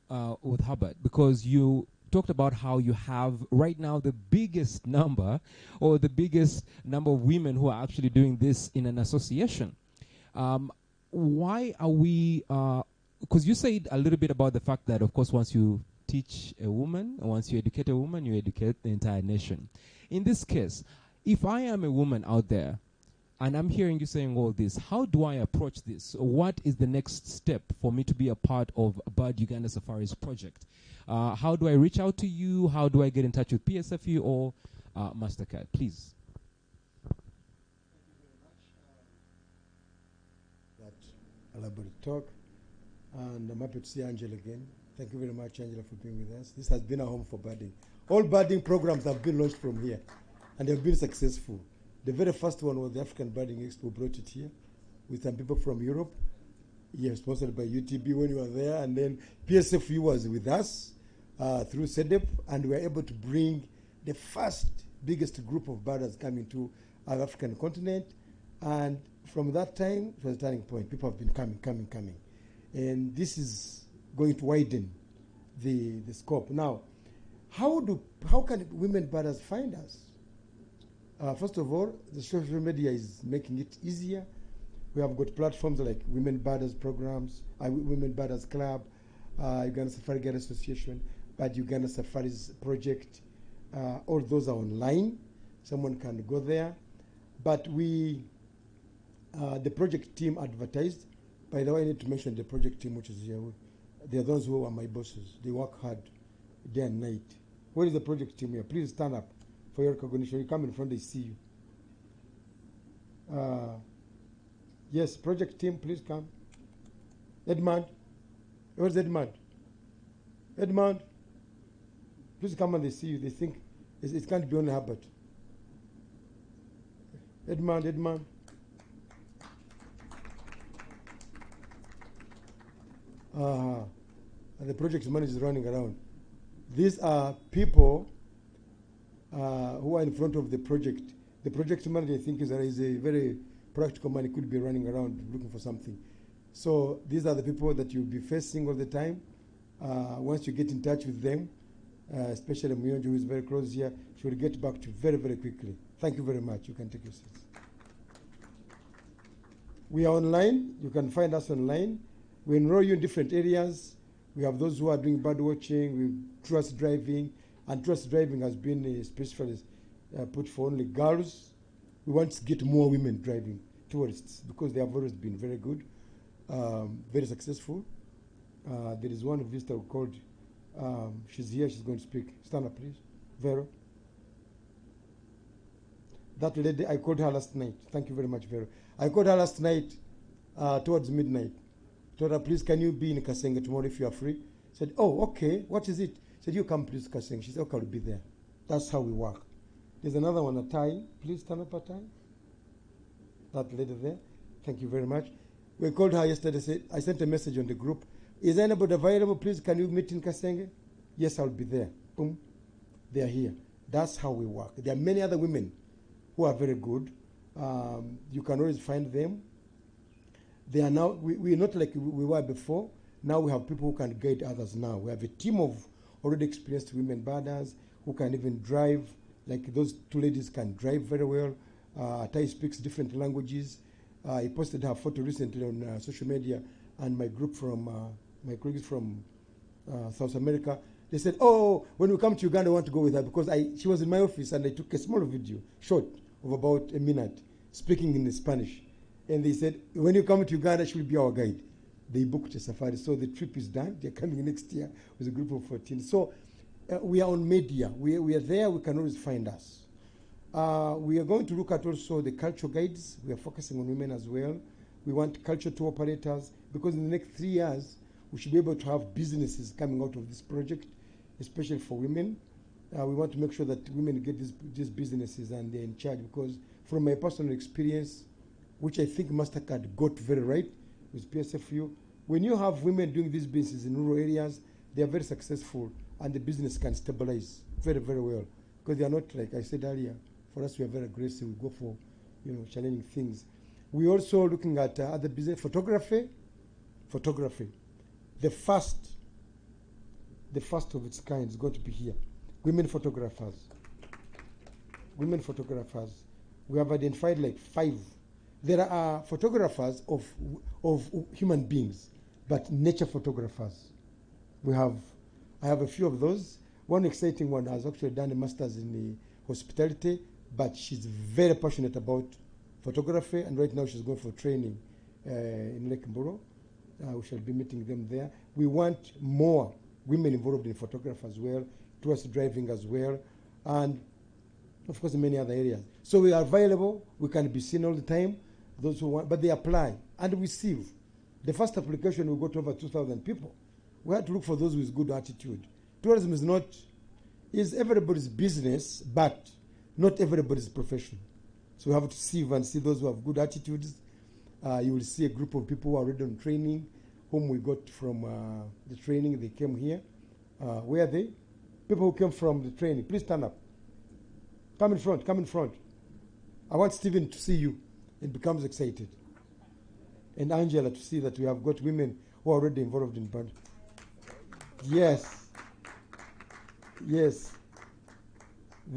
with Herbert because you talked about how you have right now the biggest number of women who are actually doing this in an association. Why are we, because you said a little bit about the fact that, of course, once you teach a woman, or once you educate a woman, you educate the entire nation. In this case, if I am a woman out there, and I'm hearing you saying all this, how do I approach this? What is the next step for me to be a part of Bird Uganda Safaris project? How do I reach out to you? How do I get in touch with PSFU or MasterCard? Please. That elaborate talk. And I'm happy to see Angela again. Thank you very much, Angela, for being with us. This has been a home for birding. All birding programs have been launched from here, and they've been successful. The very first one was the African Birding Expo, brought it here with some people from Europe. Yeah, sponsored by UTB when you were there. And then PSFU was with us through SEDEP, and we were able to bring the first biggest group of birders coming to our African continent. And from that time, it was a turning point. People have been coming. And this is going to widen the scope. Now, how can women birders find us? First of all, the social media is making it easier. We have got platforms like Women Batters programs, Women Batters Club, Uganda Safari Guide Association, but Uganda Safaris Project. All those are online. Someone can go there. But we, the project team advertised. By the way, I need to mention the project team, which is here. They are those who are my bosses. They work hard day and night. Where is the project team here? Please stand up for your recognition. You come in front, they see you. Yes, project team, please come. Edmund. Where's Edmund? Edmund. Please come and they see you. They think it can't be only Herbert. Edmund. And the project manager is running around. These are people who are in front of the project. The project manager, I think, is a very practical man. He could be running around looking for something. So these are the people that you'll be facing all the time. Once you get in touch with them, especially Muyonjo, who is very close here, she will get back to you very, very quickly. Thank you very much. You can take your seats. We are online. You can find us online. We enroll you in different areas. We have those who are doing bird watching, we trust driving, and trust driving has been specifically put for only girls. We want to get more women driving, tourists, because they have always been very good, very successful. There is one visitor called, she's here, she's going to speak. Stand up, please. Vero. That lady, I called her last night. Thank you very much, Vero. I called her last night towards midnight. Told her, please, can you be in Kasenge tomorrow if you are free? Said, oh, okay, what is it? Said, you come please, Kasenge. She said, okay, I'll be there. That's how we work. There's another one, Atai. Please stand up, Atai. That lady there. Thank you very much. We called her yesterday. Said, I sent a message on the group. Is anybody available? Please, can you meet in Kasenge? Yes, I'll be there. Boom. They are here. That's how we work. There are many other women who are very good. You can always find them. They are now, we're not like we were before. Now we have people who can guide others now. We have a team of already experienced women birders who can even drive. Like those two ladies can drive very well. Tai speaks different languages. I posted her photo recently on social media, and my group from, my colleagues from South America, they said, oh, when we come to Uganda, I want to go with her because she was in my office and I took a small video, short, of about a minute, speaking in Spanish. And they said, when you come to Uganda, she will be our guide. They booked a safari. So the trip is done. They're coming next year with a group of 14. So we are on media. We are there. We can always find us. We are going to look at also the culture guides. We are focusing on women as well. We want culture tour operators because in the next 3 years, we should be able to have businesses coming out of this project, especially for women. We want to make sure that women get these businesses and they're in charge because from my personal experience, which I think MasterCard got very right with PSFU. When you have women doing these businesses in rural areas, they are very successful and the business can stabilize very, very well. Because they are not, like I said earlier, for us we are very aggressive, we go for challenging things. We're also looking at other business, photography. The first of its kind is going to be here. Women photographers. We have identified like 5. There are photographers of human beings, but nature photographers. I have a few of those. One exciting one has actually done a master's in the hospitality, but she's very passionate about photography, and right now she's going for training in Lake Mburo. We shall be meeting them there. We want more women involved in photography as well, towards driving as well, and of course in many other areas. So we are available, we can be seen all the time. Those who want, but they apply and receive. The first application we got over 2,000 people. We had to look for those with good attitude. Tourism is everybody's business, but not everybody's profession. So we have to sieve and see those who have good attitudes. You will see a group of people who are already on training, whom we got from the training. They came here. Where are they? People who came from the training. Please stand up. Come in front. I want Stephen to see you. It becomes excited. And Angela to see that we have got women who are already involved in band. Yes. These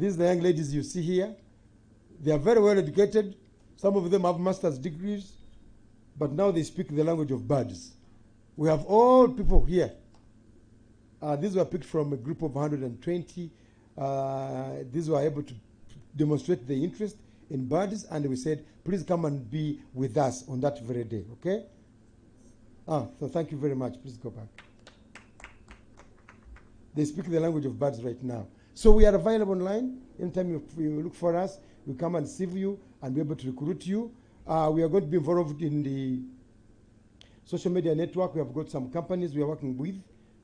are the young ladies you see here. They are very well educated. Some of them have master's degrees, but now they speak the language of birds. We have all people here. These were picked from a group of 120. These were able to demonstrate their interest in birds, and we said, please come and be with us on that very day, okay? So thank you very much. Please go back. They speak the language of birds right now. So we are available online. Anytime you look for us, we come and see you and be able to recruit you. We are going to be involved in the social media network. We have got some companies we are working with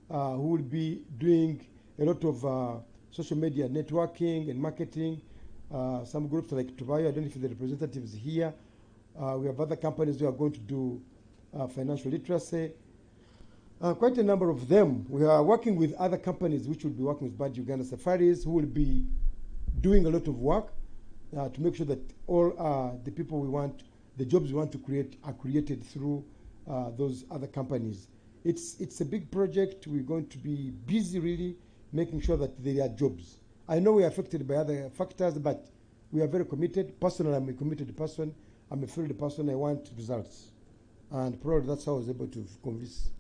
who will be doing a lot of social media networking and marketing. Some groups like Tubayo, I don't know if the representative is here. We have other companies who are going to do financial literacy. Quite a number of them. We are working with other companies which will be working with Bad Uganda Safaris, who will be doing a lot of work to make sure that all the people we want, the jobs we want to create are created through those other companies. It's a big project. We're going to be busy really making sure that there are jobs. I know we are affected by other factors, but we are very committed. Personally, I'm a committed person. I'm a field person. I want results. And probably that's how I was able to convince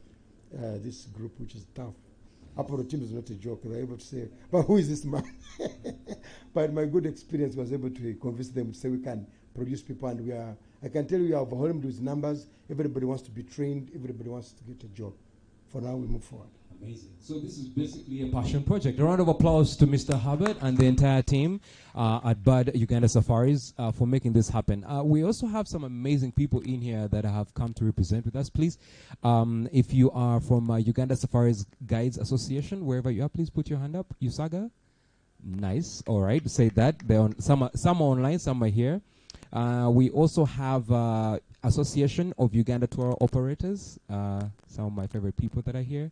this group, which is tough. Apollo team is not a joke. They're able to say, but who is this man? But my good experience was able to convince them to say we can produce people, and I can tell you we are overwhelmed with numbers. Everybody wants to be trained. Everybody wants to get a job. For now, we move forward. Amazing. So this is basically a passion project. A round of applause to Mr. Hubbard and the entire team at Bud Uganda Safaris for making this happen. We also have some amazing people in here that have come to represent with us. Please, if you are from Uganda Safaris Guides Association, wherever you are, please put your hand up. Usaga? Nice. All right. Say that. Some are online, some are here. We also have Association of Uganda Tour Operators. Some of my favorite people that are here.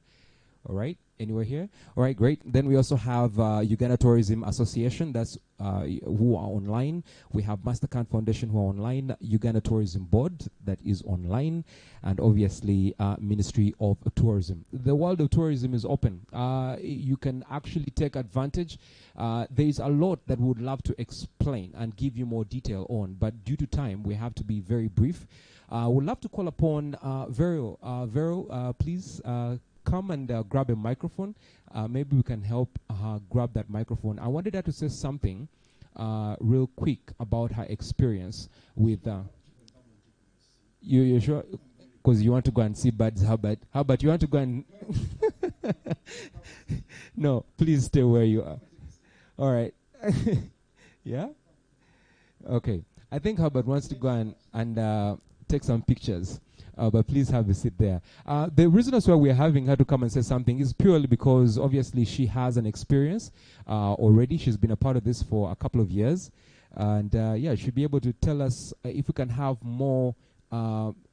All right, anywhere here? All right, great. Then we also have Uganda Tourism Association, that's who are online. We have MasterCard Foundation who are online, Uganda Tourism Board that is online, and obviously Ministry of Tourism. The world of tourism is open. You can actually take advantage. There is a lot that we would love to explain and give you more detail on, but due to time, we have to be very brief. We'd love to call upon Vero. Vero, please come and grab a microphone. Maybe we can help grab that microphone. I wanted her to say something real quick about her experience with... You're sure? Because you want to go and see birds. How about you want to go and... No, please stay where you are. All right. Yeah? Okay. I think Hubbard wants to go and take some pictures. But please have a seat there. The reason as why we're having her to come and say something is purely because obviously she has an experience already. She's been a part of this for a couple of years. And yeah, she'll be able to tell us if we can have more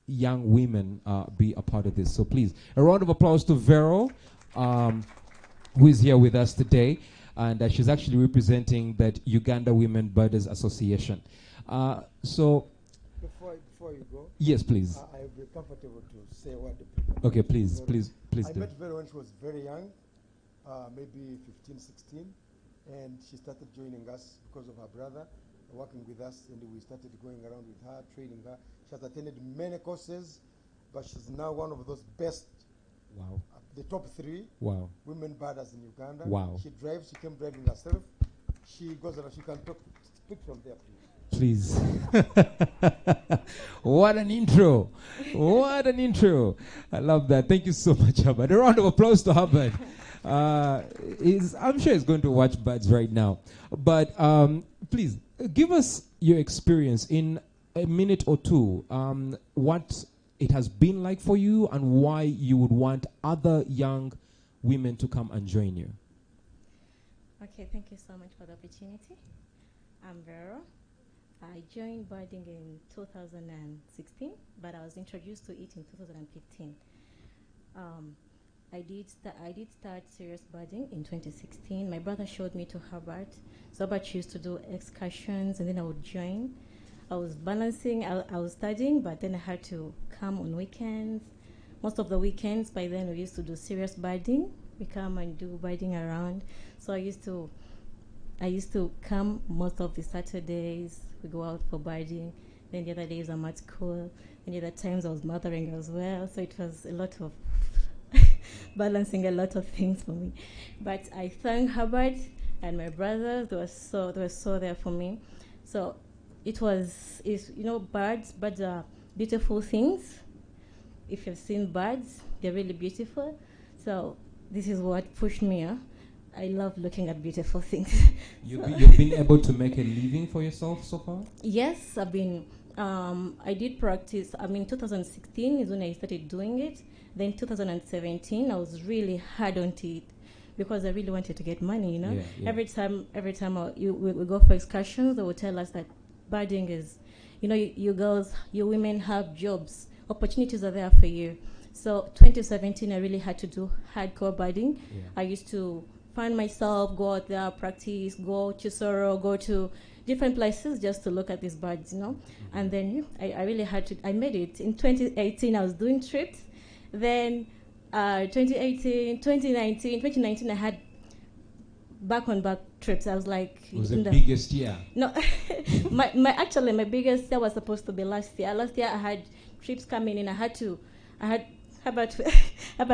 young women be a part of this. So please, a round of applause to Vero, who is here with us today. And she's actually representing that Uganda Women Birders Association. So... Before you go, yes, please. I will be comfortable to say what the people. Okay, please I do. met Vera when she was very young, maybe 15, 16, and she started joining us because of her brother working with us, and we started going around with her, training her. She has attended many courses, but she's now one of those best. Wow. The top 3 Wow. women birders in Uganda. Wow. She drives. She came driving herself. She goes around. She can speak from there, please. Please. What an intro. What an intro. I love that. Thank you so much, Hubbard. A round of applause to Hubbard. I'm sure he's going to watch birds right now. But please, give us your experience in a minute or two. What it has been like for you and why you would want other young women to come and join you. Okay, thank you so much for the opportunity. I'm Vero. I joined birding in 2016, but I was introduced to it in 2015. I did start serious birding in 2016. My brother showed me to Hubbard. So Hubbard used to do excursions, and then I would join. I was balancing, I was studying, but then I had to come on weekends. Most of the weekends, by then, we used to do serious birding. We come and do birding around. So I used to I used to come most of the Saturdays. We go out for birding. Then the other days I'm at school. And the other times I was mothering as well. So it was a lot of balancing a lot of things for me. But I thank Herbert and my brothers. They were so there for me. So birds are beautiful things. If you've seen birds, they're really beautiful. So this is what pushed me. I love looking at beautiful things. You've been able to make a living for yourself so far? Yes, I've been. I did practice. 2016 is when I started doing it. Then 2017, I was really hard on it because I really wanted to get money. Yeah. Every time we go for excursions, they will tell us that birding is, you girls, you women have jobs, opportunities are there for you. So 2017, I really had to do hardcore birding. Yeah. I used to find myself, go out there, practice, go to Soro, go to different places just to look at these birds, And then I really had to, I made it. In 2018, I was doing trips. Then 2019, I had back-on-back trips. I was like... It was the biggest year. No, my biggest year was supposed to be last year. Last year, I had trips coming in. Herbert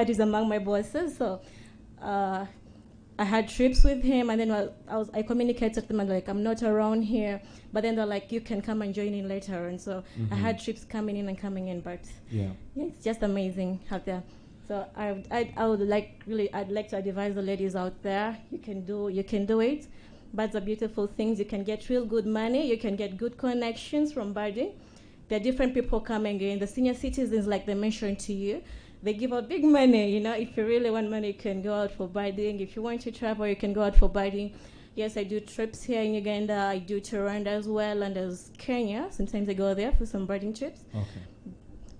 is among my bosses, so... I had trips with him, and then I communicated to them, and I'm not around here. But then they're like, you can come and join in later. And so I had trips coming in, but it's just amazing out there. So I'd like to advise the ladies out there, you can do it. Birds are beautiful things. You can get real good money. You can get good connections from birding. There are different people coming in. The senior citizens, like they mentioned to you, they give out big money, If you really want money, you can go out for birding. If you want to travel, you can go out for birding. Yes, I do trips here in Uganda. I do to Rwanda as well, and there's Kenya. Sometimes I go there for some birding trips. Okay.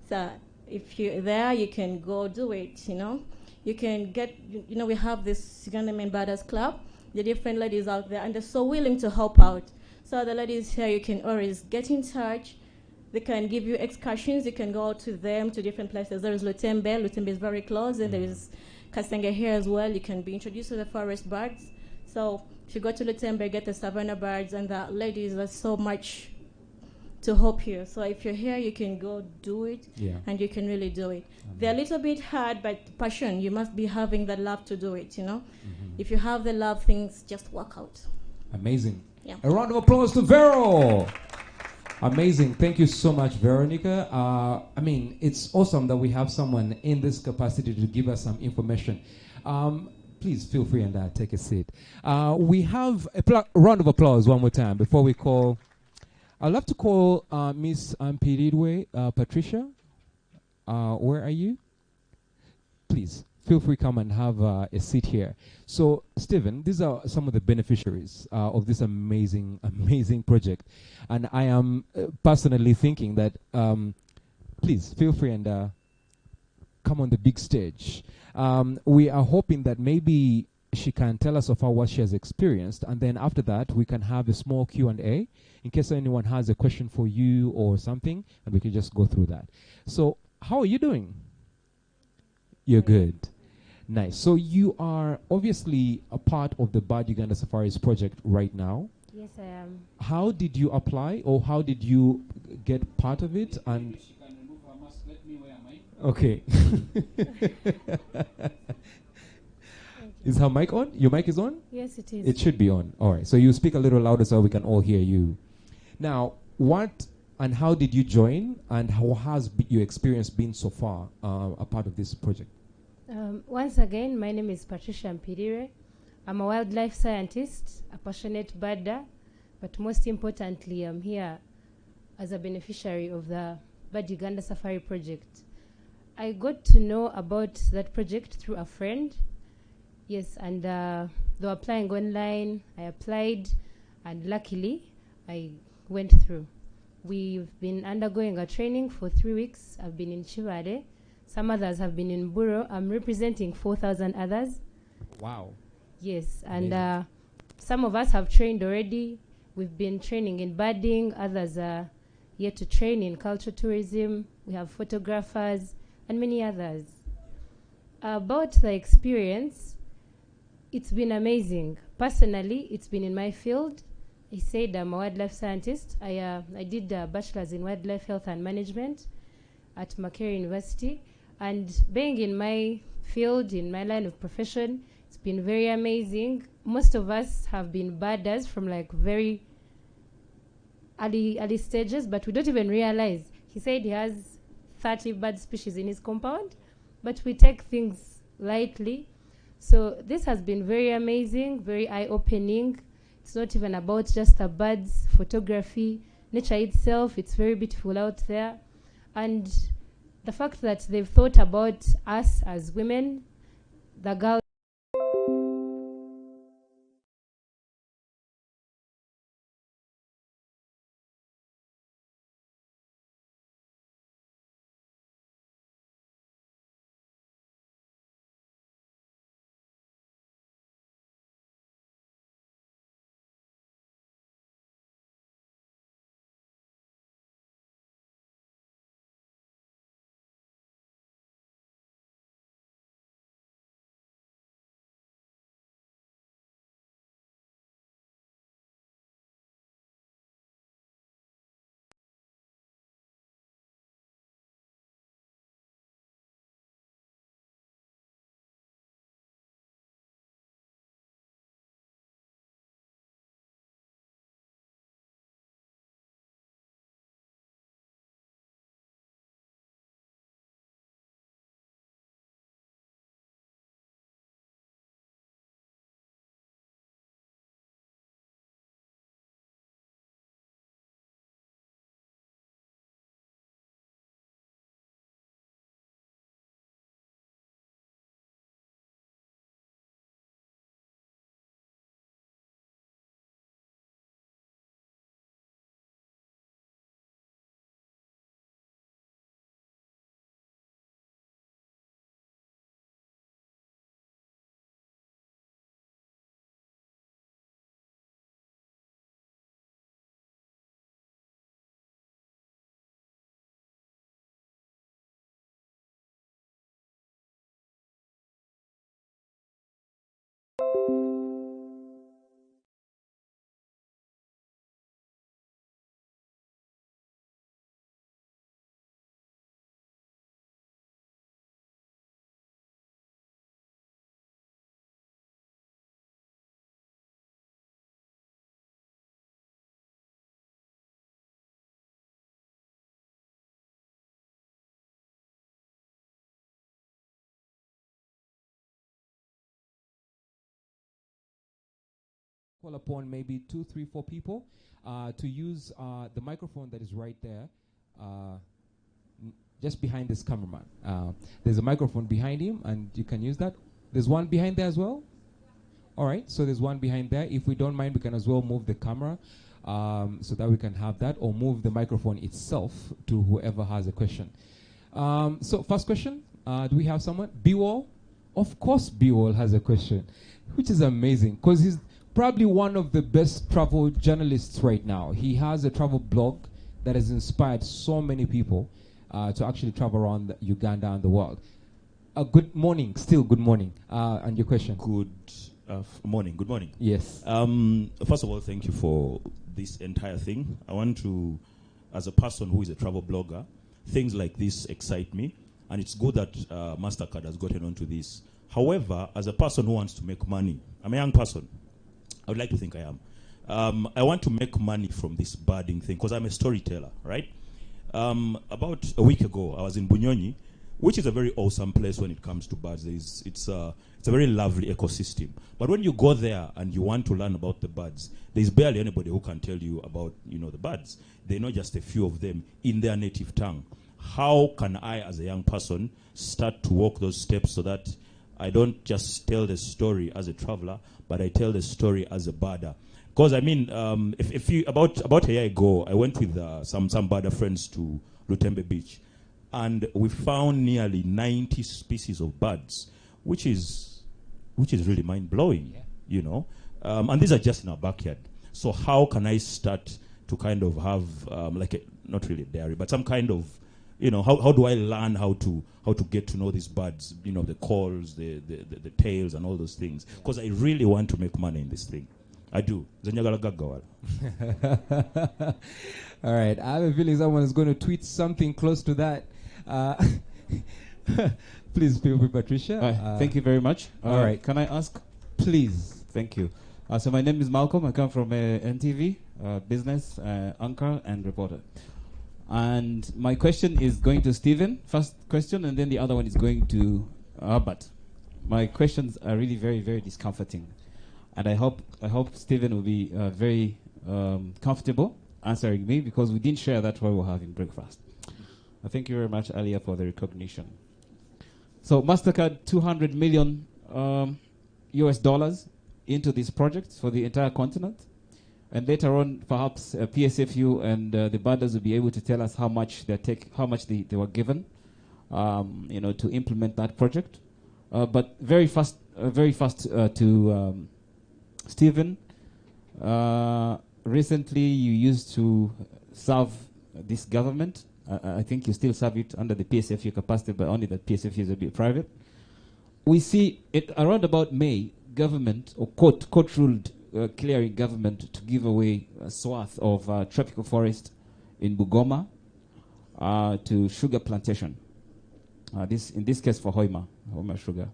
So if you're there, you can go do it, You can get, we have this Uganda Men Birders Club. The different ladies out there, and they're so willing to help out. So the ladies here, you can always get in touch. They can give you excursions. You can go out to them to different places. There is Lutembe. Lutembe is very close. And there is Kasenge here as well. You can be introduced to the forest birds. So if you go to Lutembe, get the savannah birds. And the ladies are so much to help you. So if you're here, you can go do it. Yeah. And you can really do it. They're a little bit hard, but passion. You must be having the love to do it, If you have the love, things just work out. Amazing. Yeah. A round of applause to Vero. Amazing. Thank you so much, Veronica. It's awesome that we have someone in this capacity to give us some information. Please feel free and take a seat. We have a round of applause one more time before we call. I'd love to call Miss Ampiridwe, Patricia. Where are you? Please feel free come and have a seat here. So, Stephen, these are some of the beneficiaries of this amazing project. And I am personally thinking that, please feel free and come on the big stage. We are hoping that maybe she can tell us of what she has experienced. And then after that, we can have a small Q&A in case anyone has a question for you or something. And we can just go through that. So, how are you doing? You're good. Nice. So you are obviously a part of the Bird Uganda Safaris project right now. Yes, I am. How did you apply, or how did you get part of it? And She can remove her mask. Let me wear mine. okay. Is her mic on? Your mic is on? Yes, it is. It should be on. All right. So you speak a little louder so we can all hear you. Now, what and how did you join, and how has your experience been so far a part of this project? Once again, my name is Patricia Mpirire. I'm a wildlife scientist, a passionate birder, but most importantly, I'm here as a beneficiary of the Bird Uganda Safari project. I got to know about that project through a friend. Yes, and they were applying online. I applied, and luckily, I went through. We've been undergoing a training for 3 weeks. I've been in Chivade. Some others have been in Buro. I'm representing 4,000 others. Wow. Yes, and some of us have trained already. We've been training in birding. Others are yet to train in cultural tourism. We have photographers and many others. About the experience, it's been amazing Personally, it's been in my field. I said I'm a wildlife scientist. I did a bachelor's in wildlife health and management at Makerere University. And being in my field, in my line of profession, it's been very amazing. Most of us have been birders from like very early stages, but we don't even realize. He said he has 30 bird species in his compound, but we take things lightly. So this has been very amazing, very eye-opening. It's not even about just the birds, photography, nature itself. It's very beautiful out there. And the fact that they've thought about us as women, the girls. Call upon maybe 2, 3, 4 people to use the microphone that is right there, just behind this cameraman. There's a microphone behind him, and you can use that. There's one behind there as well. All right, so there's one behind there. If we don't mind, we can as well move the camera so that we can have that, or move the microphone itself to whoever has a question. So first question, do we have someone? B-Wall? Of course B-Wall has a question, which is amazing, because he's probably one of the best travel journalists right now. He has a travel blog that has inspired so many people to actually travel around Uganda and the world. Good morning, still good morning. And your question? Good morning. Good morning. Yes. First of all, thank you for this entire thing. I want to, as a person who is a travel blogger, things like this excite me, and it's good that MasterCard has gotten onto this. However, as a person who wants to make money, I'm a young person. I would like to think I am. I want to make money from this birding thing because I'm a storyteller, right? About a week ago, I was in Bunyonyi, which is a very awesome place when it comes to birds. It's a very lovely ecosystem. But when you go there and you want to learn about the birds, there's barely anybody who can tell you about, the birds. They know just a few of them in their native tongue. How can I, as a young person, start to walk those steps so that I don't just tell the story as a traveler, but I tell the story as a birder? Because I mean, if you about a year ago, I went with some birder friends to Lutembe Beach, and we found nearly 90 species of birds, which is really mind blowing, and these are just in our backyard. So how can I start to kind of have like not really a dairy, but some kind of how do I learn how to get to know these birds, the calls, the tails and all those things, because I really want to make money in this thing. I do. All right, I have a feeling someone is going to tweet something close to that. Please feel free, Patricia. Thank you very much. All right. Can I ask? Please. Thank you. So my name is Malcolm. I come from NTV, business anchor and reporter. And my question is going to Stephen, first question, and then the other one is going to Albert. My questions are really very, very discomforting. And I hope Stephen will be very comfortable answering me, because we didn't share that while we were having breakfast. Thank you very much, Alia, for the recognition. So MasterCard, $200 million US dollars into this project for the entire continent. And later on, perhaps PSFU and the badders will be able to tell us how much they were given, to implement that project. But very fast to Stephen. Recently, you used to serve this government. I think you still serve it under the PSFU capacity, but only that PSFU is a bit private. We see it around about May, government or court ruled clearing government to give away a swath of tropical forest in Bugoma to sugar plantation. In this case for Hoima sugar.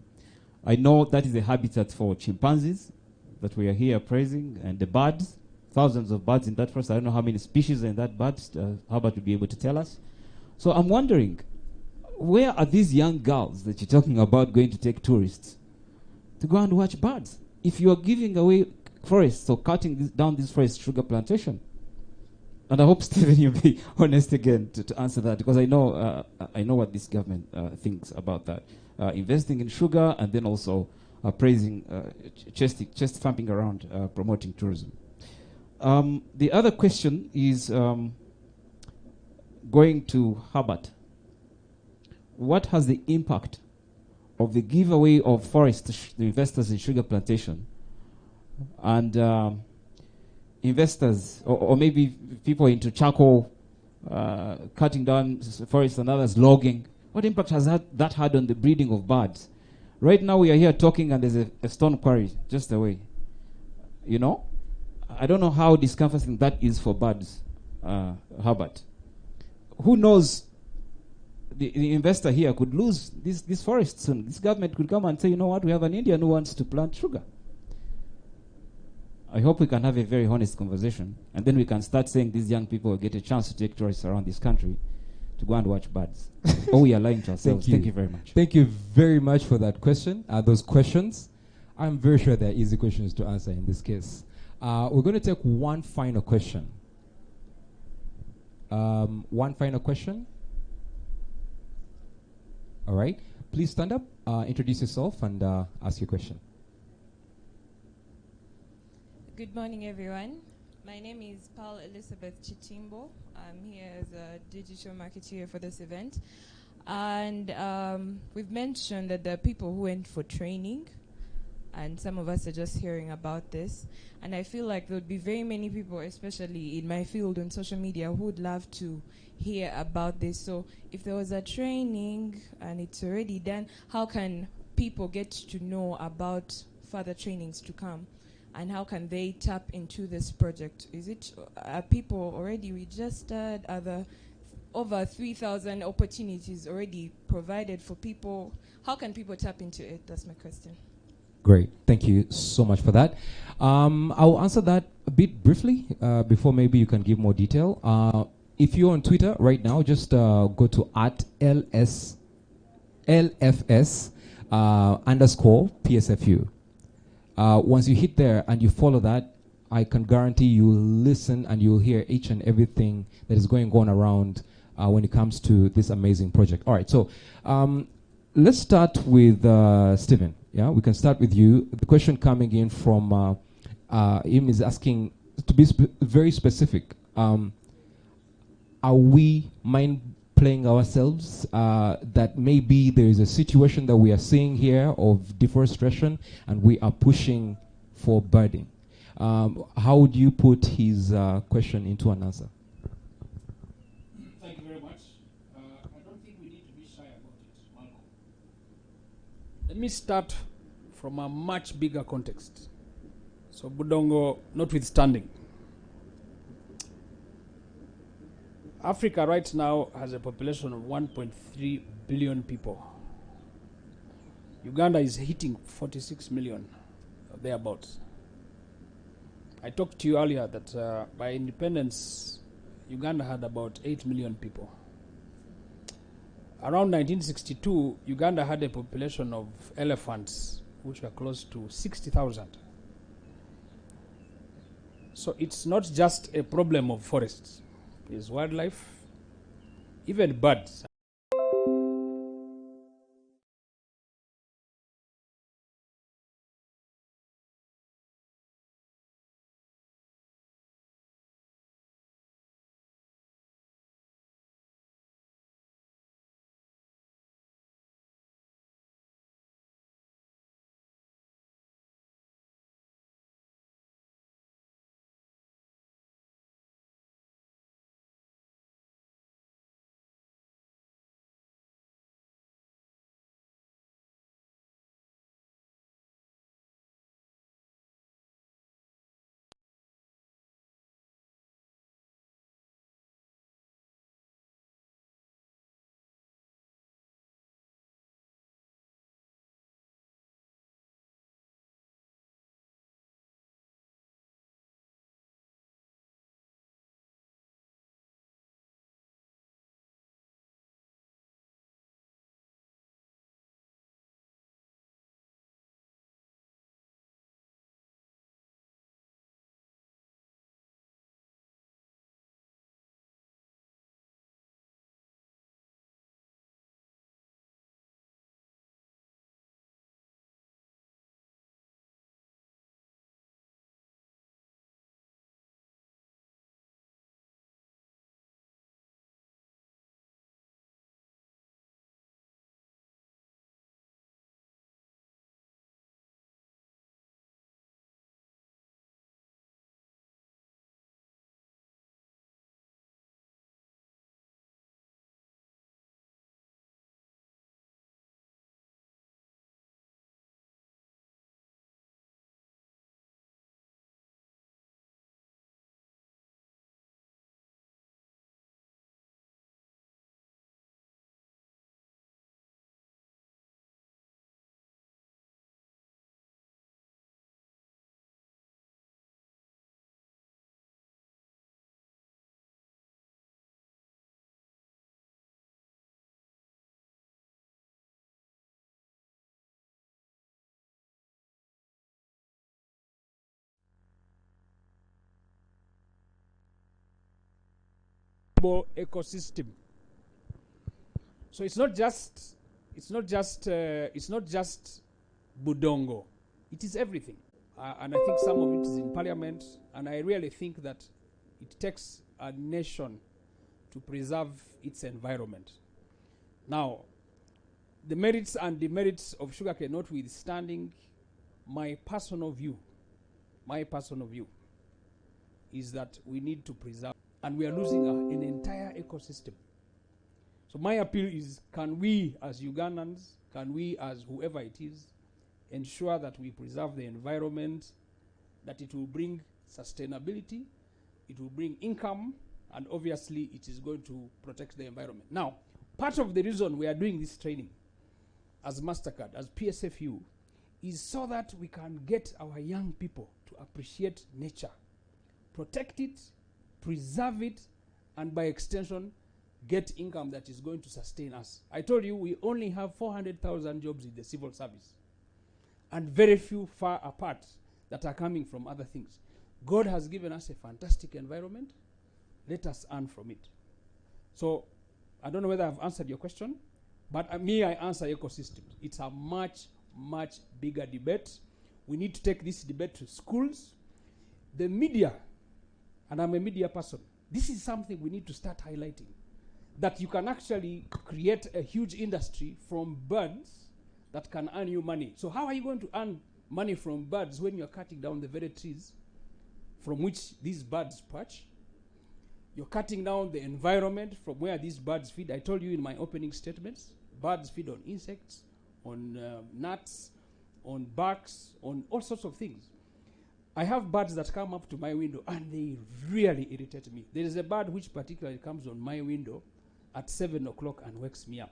I know that is a habitat for chimpanzees that we are here praising, and the birds, thousands of birds in that forest. I don't know how many species are in that bird. How about you be able to tell us? So I'm wondering, where are these young girls that you're talking about going to take tourists to go and watch birds? If you are giving away forests or cutting down this forest sugar plantation. And I hope, Stephen, you'll be honest again to answer that, because I know what this government thinks about that. Investing in sugar and then also praising, chest thumping around, promoting tourism. The other question is going to Herbert. What has the impact of the giveaway of forest to the investors in sugar plantation and investors or maybe people into charcoal, cutting down forests and others logging? What impact has that had on the breeding of birds? Right now we are here talking and there's a stone quarry just away. I don't know how discomforting that is for birds, Herbert. Who knows? The investor here could lose this forest soon. This government could come and say, you know what, we have an Indian who wants to plant sugar. I hope we can have a very honest conversation, and then we can start saying these young people will get a chance to take tourists around this country to go and watch birds. Or we are lying to ourselves. Thank you very much. Thank you very much for that question. Those questions, I'm very sure they're easy questions to answer in this case. We're going to take one final question. One final question. All right. Please stand up, introduce yourself, and ask your question. Good morning, everyone. My name is Paul Elizabeth Chitimbo. I'm here as a digital marketeer for this event. And we've mentioned that there are people who went for training, and some of us are just hearing about this. And I feel like there would be very many people, especially in my field on social media, who would love to hear about this. So if there was a training and it's already done, how can people get to know about further trainings to come? And how can they tap into this project? Are people already registered? Are there over 3,000 opportunities already provided for people? How can people tap into it? That's my question. Great. Thank you so much for that. I'll answer that a bit briefly before maybe you can give more detail. If you're on Twitter right now, just go to @LFS _ PSFU. Once you hit there and you follow that, I can guarantee you'll listen and you'll hear each and everything that is going on around when it comes to this amazing project. All right, so let's start with Stephen. Yeah, we can start with you. The question coming in from him is asking, to be very specific, are we mind-playing ourselves that maybe there is a situation that we are seeing here of deforestation and we are pushing for birding? How would you put his question into an answer? Thank you very much. Let me start from a much bigger context. So Budongo notwithstanding, Africa right now has a population of 1.3 billion people. Uganda is hitting 46 million, thereabouts. I talked to you earlier that by independence, Uganda had about 8 million people. Around 1962, Uganda had a population of elephants, which were close to 60,000. So it's not just a problem of forests. It's wildlife, even birds. Ecosystem. So it's not just Budongo. It is everything. And I think some of it is in parliament. And I really think that it takes a nation to preserve its environment. Now, the merits and demerits of sugarcane notwithstanding, my personal view is that we need to preserve, and we are losing an entire ecosystem. So my appeal is, can we as Ugandans, can we as whoever it is, ensure that we preserve the environment, that it will bring sustainability, it will bring income, and obviously it is going to protect the environment. Now, part of the reason we are doing this training as MasterCard, as PSFU, is so that we can get our young people to appreciate nature, protect it, preserve it, and by extension, get income that is going to sustain us. I told you we only have 400,000 jobs in the civil service, and very few far apart that are coming from other things. God has given us a fantastic environment. Let us earn from it. So I don't know whether I've answered your question, but I answer ecosystems. It's a much, much bigger debate. We need to take this debate to schools, the media, and I'm a media person. This is something we need to start highlighting, that you can actually create a huge industry from birds that can earn you money. So how are you going to earn money from birds when you're cutting down the very trees from which these birds perch? You're cutting down the environment from where these birds feed. I told you in my opening statements, birds feed on insects, on nuts, on barks, on all sorts of things. I have birds that come up to my window and they really irritate me. There is a bird which particularly comes on my window at 7 o'clock and wakes me up.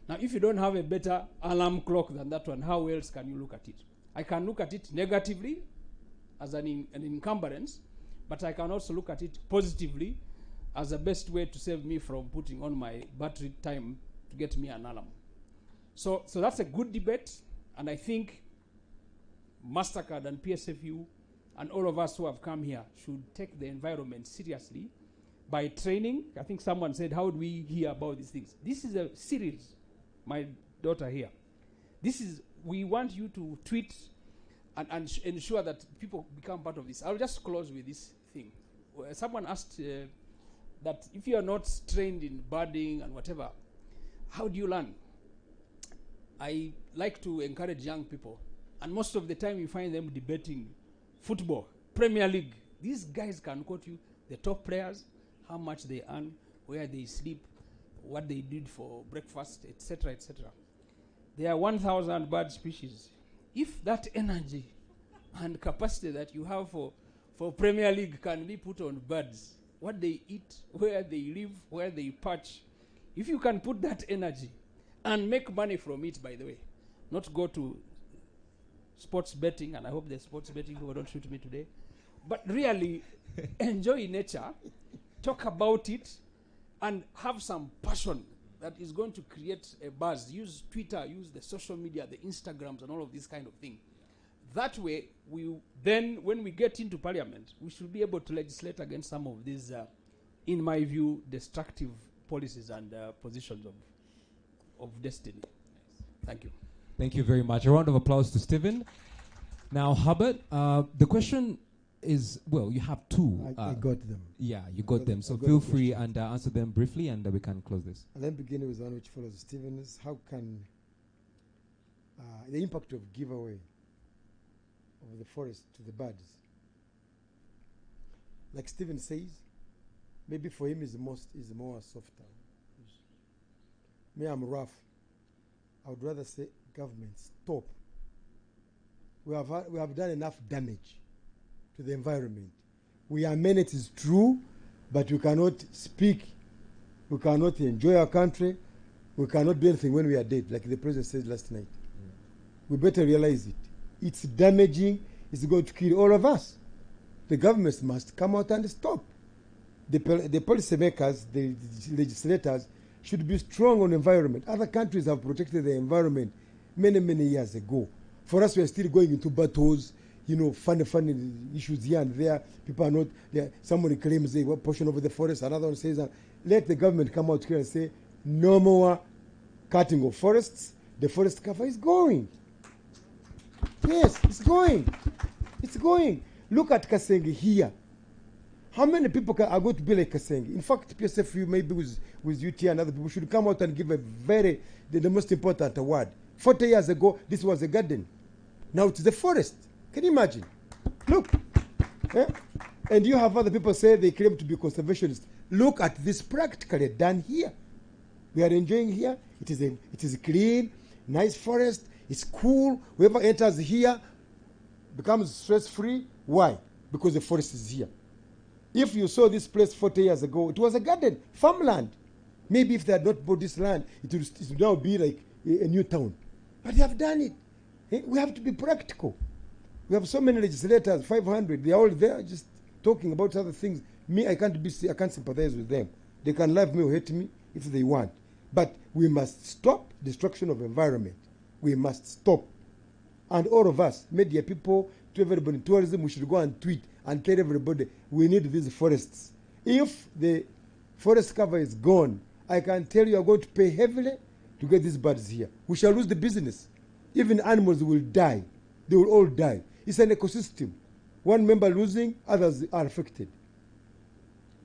Now, if you don't have a better alarm clock than that one, how else can you look at it? I can look at it negatively as an encumbrance, but I can also look at it positively as the best way to save me from putting on my battery time to get me an alarm. So that's a good debate, and I think MasterCard and PSFU and all of us who have come here should take the environment seriously by training. I think someone said, how do we hear about these things? This is a series, my daughter here. We want you to tweet and ensure that people become part of this. I'll just close with this thing. Someone asked that if you are not trained in birding and whatever, how do you learn? I like to encourage young people, and most of the time you find them debating football, Premier League. These guys can quote you the top players, how much they earn, where they sleep, what they did for breakfast, etc., etc. There are 1,000 bird species. If that energy and capacity that you have for Premier League can be put on birds, what they eat, where they live, where they perch, if you can put that energy and make money from it, by the way, not go to sports betting, and I hope the sports betting people don't shoot me today, but really enjoy nature, talk about it, and have some passion that is going to create a buzz. Use Twitter, use the social media, the Instagrams, and all of this kind of thing. That way, when we get into parliament, we should be able to legislate against some of these, in my view, destructive policies and positions of destiny. Thank you. Thank you very much. A round of applause to Stephen. Now, Hubbard, the question is, well, you have two. I got them. Yeah, you got them. So feel free and answer them briefly, and we can close this. And then beginning with one which follows Stephen's. How can the impact of giveaway of the forest to the birds? Like Stephen says, maybe for him is more softer. Me, I'm rough. I would rather say, government, stop. We have done enough damage to the environment. We are men, it is true, but we cannot speak. We cannot enjoy our country. We cannot do anything when we are dead, like the president said last night. We better realize it. It's damaging. It's going to kill all of us. The governments must come out and stop. The policymakers, the legislators, should be strong on environment. Other countries have protected the environment many, many years ago. For us, we are still going into battles, funny issues here and there. People are not there. Somebody claims a portion of the forest, another one says, let the government come out here and say, no more cutting of forests. The forest cover is going. Yes, it's going. It's going. Look at Kasenge here. How many people are going to be like Kasenge? In fact, PSFU, maybe with UT and other people, should come out and give the most important award. 40 years ago, this was a garden. Now it is a forest. Can you imagine? Look. And you have other people say they claim to be conservationists. Look at this practically done here. We are enjoying here. It is a clean, nice forest. It's cool. Whoever enters here becomes stress-free. Why? Because the forest is here. If you saw this place 40 years ago, it was a garden, farmland. Maybe if they had not bought this land, it would now be like a new town. But they have done it. We have to be practical. We have so many legislators, 500. They are all there just talking about other things. Me, I can't sympathize with them. They can love me or hate me if they want. But we must stop destruction of environment. We must stop. And all of us, media people, to everybody, tourism, we should go and tweet and tell everybody we need these forests. If the forest cover is gone, I can tell you are going to pay heavily to get these birds here. We shall lose the business. Even animals will die. They will all die. It's an ecosystem. One member losing, others are affected.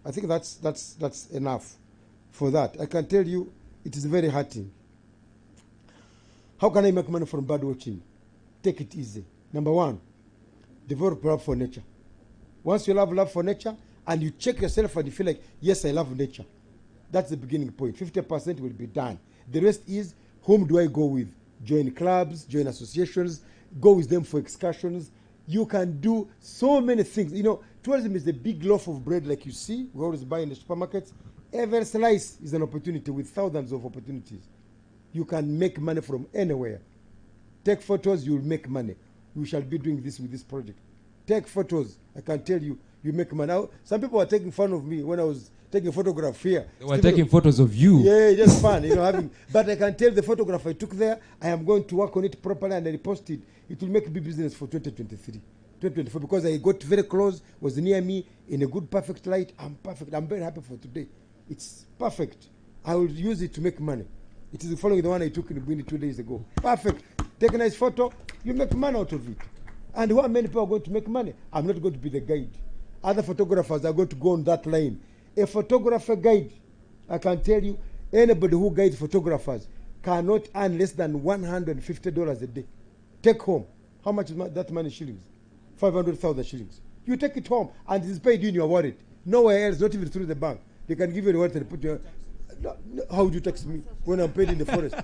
I think that's enough for that. I can tell you it is very hurting. How can I make money from bird watching? Take it easy. Number one, develop love for nature. Once you have love for nature and you check yourself and you feel like, yes, I love nature, that's the beginning point. 50% will be done. The rest is, whom do I go with? join clubs, join associations, go with them for excursions. You can do so many things. You know, tourism is a big loaf of bread like you see. We always buy in the supermarkets. Every slice is an opportunity with thousands of opportunities. You can make money from anywhere. Take photos, you'll make money. We shall be doing this with this project. Take photos. I can tell you, you make money. Now, some people were taking fun of me when I was taking a photograph here. They were taking photos of you. Yeah, just fun, you know. But I can tell the photograph I took there, I am going to work on it properly and I repost it. It will make big business for 2023, 2024, because I got very close, was near me, in a good, perfect light. I'm perfect. I'm very happy for today. It's perfect. I will use it to make money. It is following the one I took in Uganda 2 days ago. Perfect. Take a nice photo, you make money out of it. And how many people are going to make money? I'm not going to be the guide. Other photographers are going to go on that line. A photographer guide, I can tell you, anybody who guides photographers cannot earn less than $150 a day. Take home. How much is that money shillings? 500,000 shillings. You take it home and it is paid in your wallet. Nowhere else, not even through the bank. They can give you the wallet and put your... No, how would you tax me when I'm paid in the forest?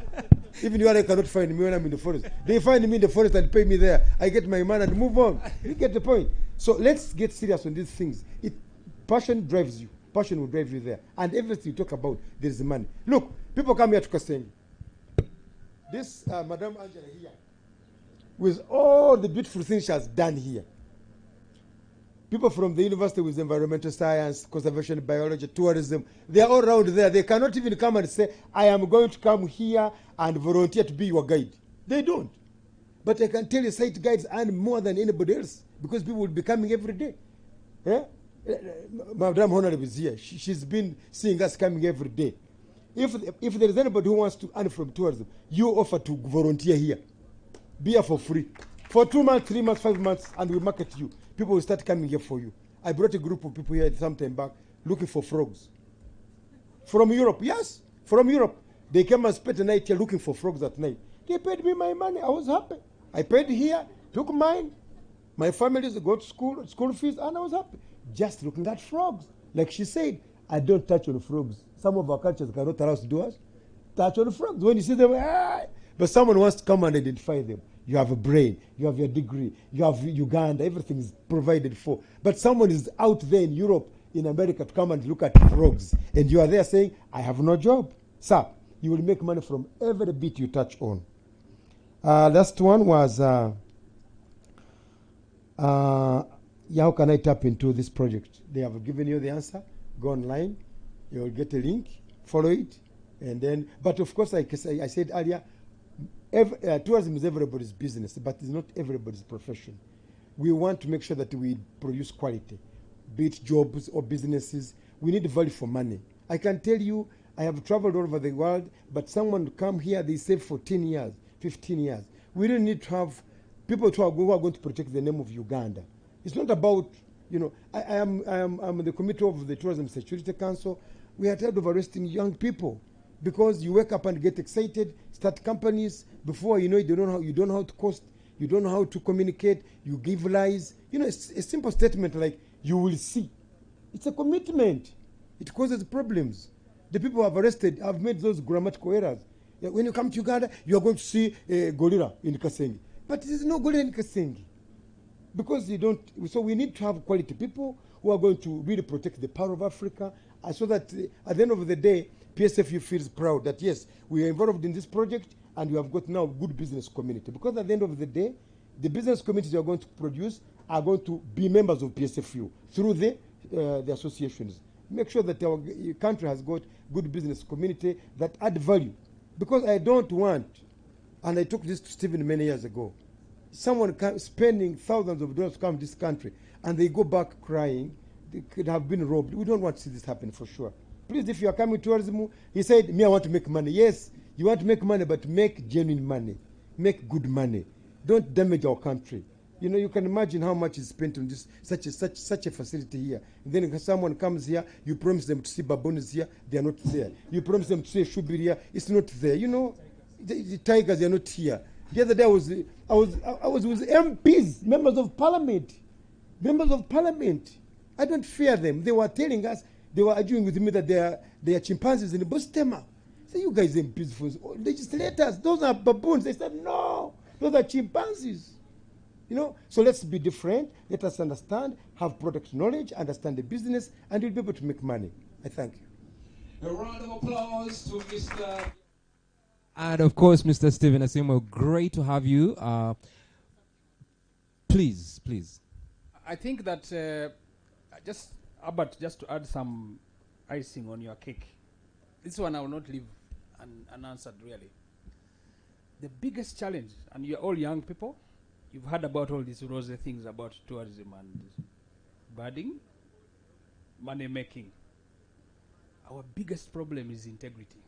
Even you cannot find me when I'm in the forest. They find me in the forest and pay me there. I get my money and move on. You get the point. So let's get serious on these things. Passion drives you. Passion will drive you there. And everything you talk about, there is money. Look, people come here to Kasenyi. This Madame Angela here, with all the beautiful things she has done here. People from the university with environmental science, conservation, biology, tourism, they are all around there. They cannot even come and say, I am going to come here and volunteer to be your guide. They don't. But I can tell you, site guides earn more than anybody else because people will be coming every day. Yeah? Madame Honorable is here. She's been seeing us coming every day. If there is anybody who wants to earn from tourism, you offer to volunteer here. Be here for free. For 2 months, 3 months, 5 months, and we market you. People will start coming here for you. I brought a group of people here some time back looking for frogs. From Europe, yes, from Europe. They came and spent the night here looking for frogs at night. They paid me my money. I was happy. I paid here, took mine. My families go to school fees, and I was happy. Just looking at frogs. Like she said, I don't touch on frogs. Some of our cultures cannot allow us to do us. Touch on frogs. When you see them, but someone wants to come and identify them. You have a brain, you have your degree, you have Uganda, everything is provided for. But someone is out there in Europe, in America, to come and look at frogs. And you are there saying, I have no job. Sir, you will make money from every bit you touch on. Last one was, how can I tap into this project? They have given you the answer. Go online, you will get a link, follow it, and then, but of course, like I said earlier, tourism is everybody's business, but it's not everybody's profession. We want to make sure that we produce quality, be it jobs or businesses. We need value for money. I can tell you, I have traveled all over the world, but someone come here, they say 14 years, 15 years. We don't need to have people who are going to protect the name of Uganda. It's not about, you know, I'm the committee of the Tourism Security Council. We are tired of arresting young people because you wake up and get excited, start companies. Before you know it, you don't know how to cost, you don't know how to communicate, you give lies. You know, it's a simple statement like, you will see. It's a commitment. It causes problems. The people who have arrested have made those grammatical errors. When you come to Uganda, you are going to see a gorilla in Kasenyi. But there is no gorilla in Kasenyi. Because you don't, so we need to have quality people who are going to really protect the power of Africa, so that at the end of the day, PSFU feels proud that yes, we are involved in this project and we have got now a good business community. Because at the end of the day, the business communities you are going to produce are going to be members of PSFU through the associations. Make sure that our country has got good business community that add value. Because I don't want, and I took this to Stephen many years ago, someone spending thousands of dollars to come to this country and they go back crying, they could have been robbed. We don't want to see this happen for sure. Please, if you are coming to tourism, he said, me, I want to make money. Yes, you want to make money, but make genuine money. Make good money. Don't damage our country. You know, you can imagine how much is spent on this, such a facility here. And then if someone comes here, you promise them to see baboons here, they are not there. You promise them to see a shubir here, it's not there. You know, the tigers, they are not here. The other day I was with MPs, members of parliament. Members of parliament. I don't fear them. They were telling us, they were arguing with me that they are chimpanzees in Bostema. Say, you guys ain't peaceful. Oh, legislators, those are baboons. They said, no, those are chimpanzees. You know, so let's be different. Let us understand, have product knowledge, understand the business, and you'll be able to make money. I thank you. A round of applause to Mr. And of course, Mr. Stephen Asimo, great to have you. Please. I think that Albert, just to add some icing on your cake. This one I will not leave unanswered, really. The biggest challenge, and you're all young people, you've heard about all these rosy things about tourism and birding, money making. Our biggest problem is integrity.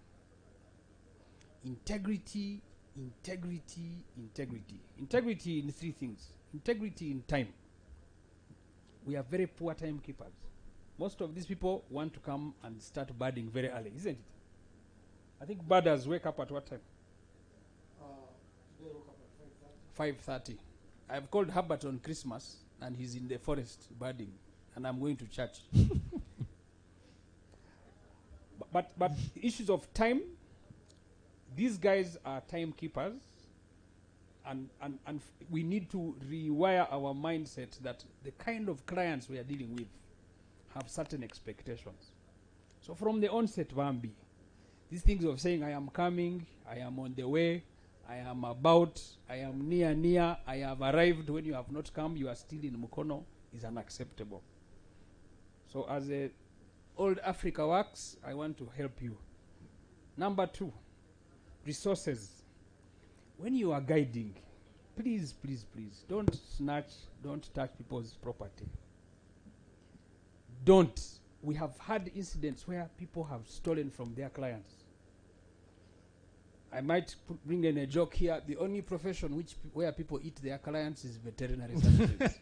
Integrity in three things. Integrity in time. We are very poor timekeepers. Most of these people want to come and start birding very early, isn't it? I think birders wake up at what time? Today I woke up at 5:30. I've called Herbert on Christmas, and he's in the forest birding, and I'm going to church. But issues of time, these guys are timekeepers, and we need to rewire our mindset that the kind of clients we are dealing with have certain expectations. So from the onset, Vambi, these things of saying, I am coming, I am on the way, I am about, I am near, I have arrived, when you have not come, you are still in Mukono, is unacceptable. So as Old Africa works, I want to help you. Number 2, resources. When you are guiding, please, don't snatch, don't touch people's property. Don't. We have had incidents where people have stolen from their clients. I might bring in a joke here. The only profession where people eat their clients is veterinary services.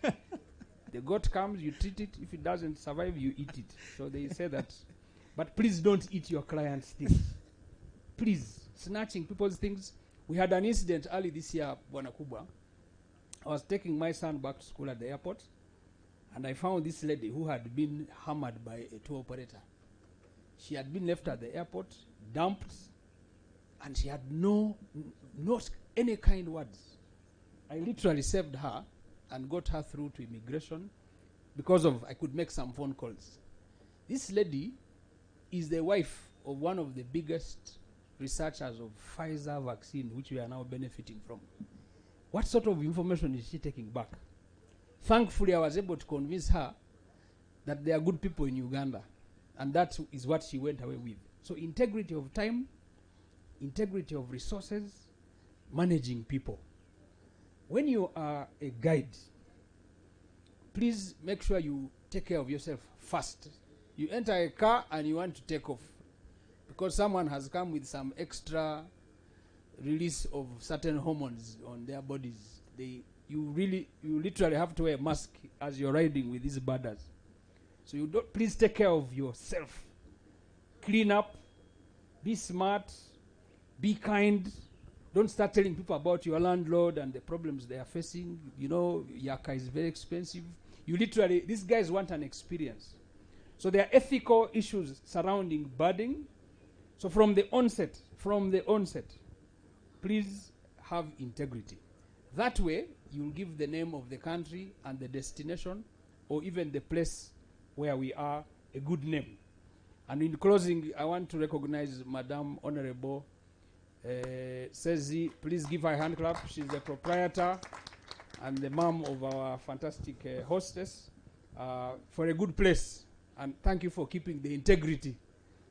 The goat comes, you treat it. If it doesn't survive, you eat it. So they say that. But please don't eat your clients' things. Please, snatching people's things. We had an incident early this year, Bwana Kubwa. I was taking my son back to school at the airport, and I found this lady who had been hammered by a tour operator. She had been left at the airport, dumped, and she had no any kind words. I literally saved her and got her through to immigration because I could make some phone calls. This lady is the wife of one of the biggest researchers of Pfizer vaccine, which we are now benefiting from. What sort of information is she taking back? Thankfully, I was able to convince her that there are good people in Uganda, and that is what she went away with. So integrity of time, integrity of resources, managing people. When you are a guide, please make sure you take care of yourself first. You enter a car and you want to take off because someone has come with some extra release of certain hormones on their bodies. You literally have to wear a mask as you're riding with these birders. So please take care of yourself. Clean up, be smart, be kind. Don't start telling people about your landlord and the problems they are facing. You know, Yaka is very expensive. These guys want an experience. So there are ethical issues surrounding birding. So from the onset, please have integrity. That way, you'll give the name of the country and the destination, or even the place where we are, a good name. And in closing, I want to recognize Madam Honorable Sezi. Please give her a hand clap. She's the proprietor and the mom of our fantastic hostess for a good place. And thank you for keeping the integrity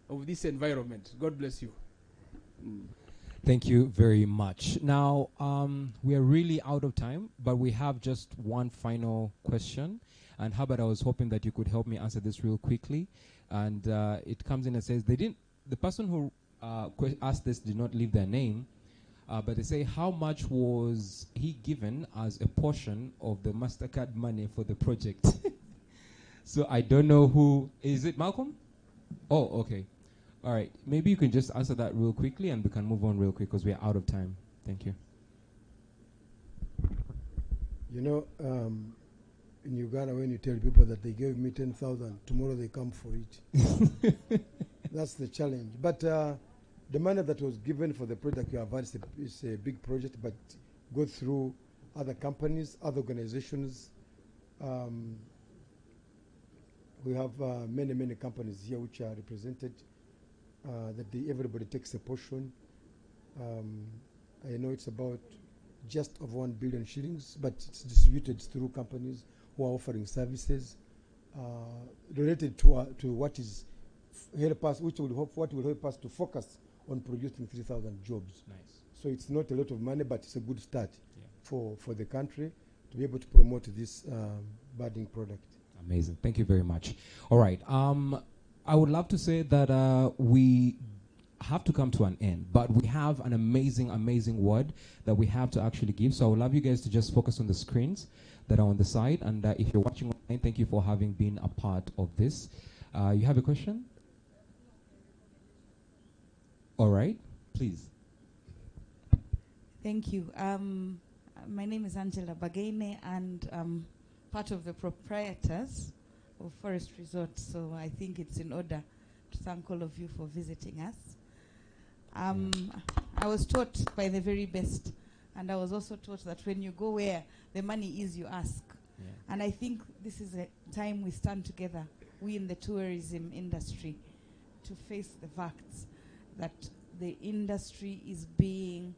of this environment. God bless you. Thank you very much. Now, we are really out of time, but we have just one final question. And Herbert, I was hoping that you could help me answer this real quickly. And it comes in and says, the person who asked this did not leave their name, but they say, how much was he given as a portion of the MasterCard money for the project? So I don't know who. Is it Malcolm? Oh, okay. All right. Maybe you can just answer that real quickly and we can move on real quick because we are out of time. Thank you. You know, in Uganda, when you tell people that they gave me 10,000, tomorrow they come for it. That's the challenge. But the money that was given for the project you have had is a big project, but go through other companies, other organizations. We have many companies here which are represented, everybody takes a portion. I know it's about just over 1 billion shillings, but it's distributed through companies who are offering services related to what is help us, what will help us to focus on producing 3,000 jobs. Nice. So it's not a lot of money, but it's a good start Yeah. for the country to be able to promote this budding product. Amazing. Thank you very much. All right. I would love to say that we have to come to an end, but we have an amazing word that we have to actually give. So I would love you guys to just focus on the screens that are on the side. And if you're watching online, thank you for having been a part of this. You have a question? All right. Please. Thank you. My name is Angela Bagaine, and I'm part of the proprietors of Forest Resort, so I think it's in order to thank all of you for visiting us. I was taught by the very best, and I was also taught that when you go where the money is, you ask. Yeah. And I think this is a time we stand together, we in the tourism industry, to face the facts that the industry is being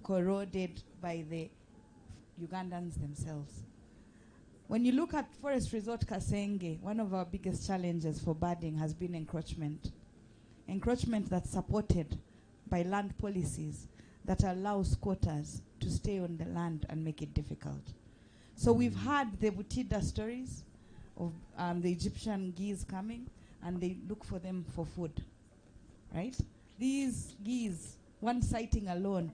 corroded by the Ugandans themselves. When you look at Forest Resort Kasenge, one of our biggest challenges for birding has been encroachment. Encroachment that's supported by land policies that allow squatters to stay on the land and make it difficult. So we've had the Butida stories of the Egyptian geese coming, and they look for them for food, right? These geese, one sighting alone,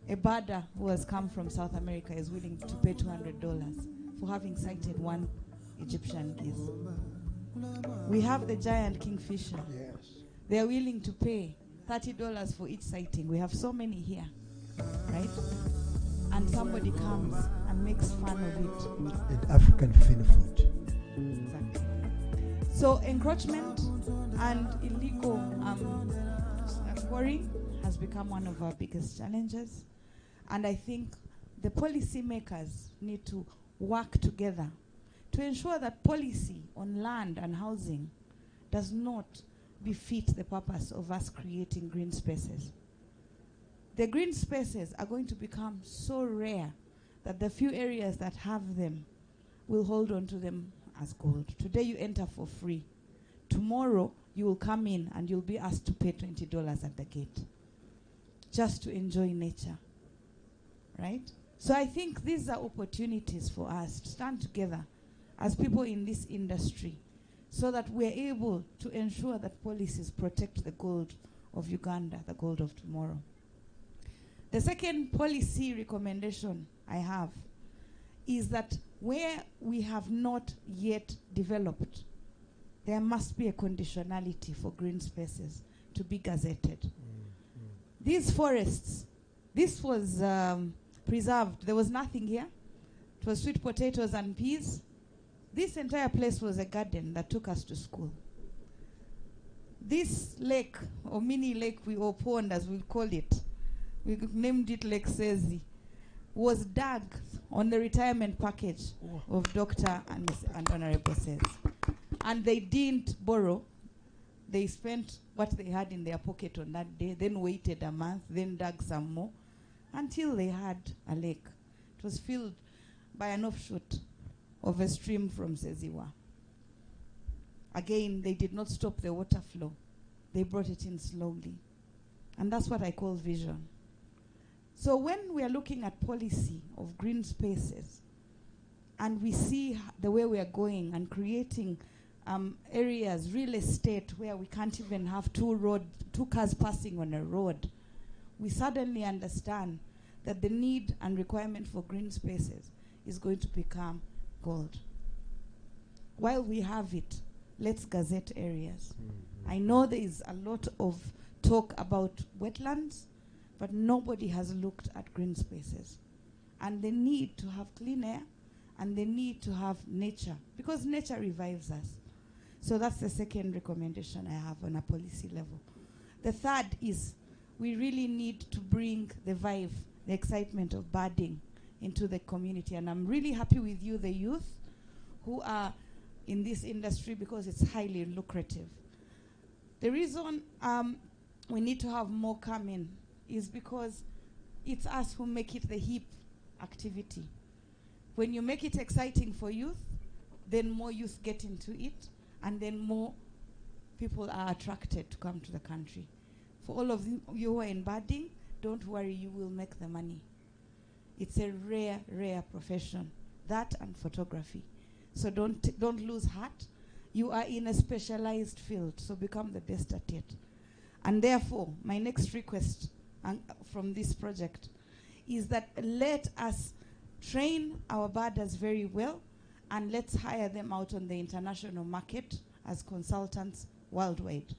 a birder who has come from South America is willing to pay $200 for having sighted one Egyptian geese. We have the giant kingfisher. Yes. They are willing to pay $30 for each sighting. We have so many here, right? And somebody comes and makes fun of it. And African fin food. Exactly. So encroachment and illegal quarrying has become one of our biggest challenges. And I think the policymakers need to work together to ensure that policy on land and housing does not befit the purpose of us creating green spaces. The green spaces are going to become so rare that the few areas that have them will hold on to them as gold. Today you enter for free. Tomorrow you will come in and you'll be asked to pay $20 at the gate just to enjoy nature, right? So I think these are opportunities for us to stand together as people in this industry so that we're able to ensure that policies protect the gold of Uganda, the gold of tomorrow. The second policy recommendation I have is that where we have not yet developed, there must be a conditionality for green spaces to be gazetted. These forests, this was preserved. There was nothing here. It was sweet potatoes and peas. This entire place was a garden that took us to school. This lake, or mini lake, or pond as we call it, we named it Lake Sezi, was dug on the retirement package of Dr. and Honorable Sezi. And they didn't borrow. They spent what they had in their pocket on that day, then waited a month, then dug some more, until they had a lake. It was filled by an offshoot of a stream from Seziwa. Again, they did not stop the water flow. They brought it in slowly. And that's what I call vision. So when we are looking at policy of green spaces, and we see the way we are going and creating areas, real estate, where we can't even have two cars passing on a road, we suddenly understand that the need and requirement for green spaces is going to become gold. While we have it, let's gazette areas. I know there is a lot of talk about wetlands, but nobody has looked at green spaces. And the need to have clean air, and the need to have nature, because nature revives us. So that's the second recommendation I have on a policy level. The third is we really need to bring the vibe, the excitement of birding into the community. And I'm really happy with you, the youth, who are in this industry because it's highly lucrative. The reason we need to have more come in is because it's us who make it the hip activity. When you make it exciting for youth, then more youth get into it, and then more people are attracted to come to the country. For all of you who are in birding, don't worry, you will make the money. It's a rare, rare profession, that and photography. So don't lose heart. You are in a specialized field, so become the best at it. And therefore, my next request from this project is that let us train our birders very well, and let's hire them out on the international market as consultants worldwide.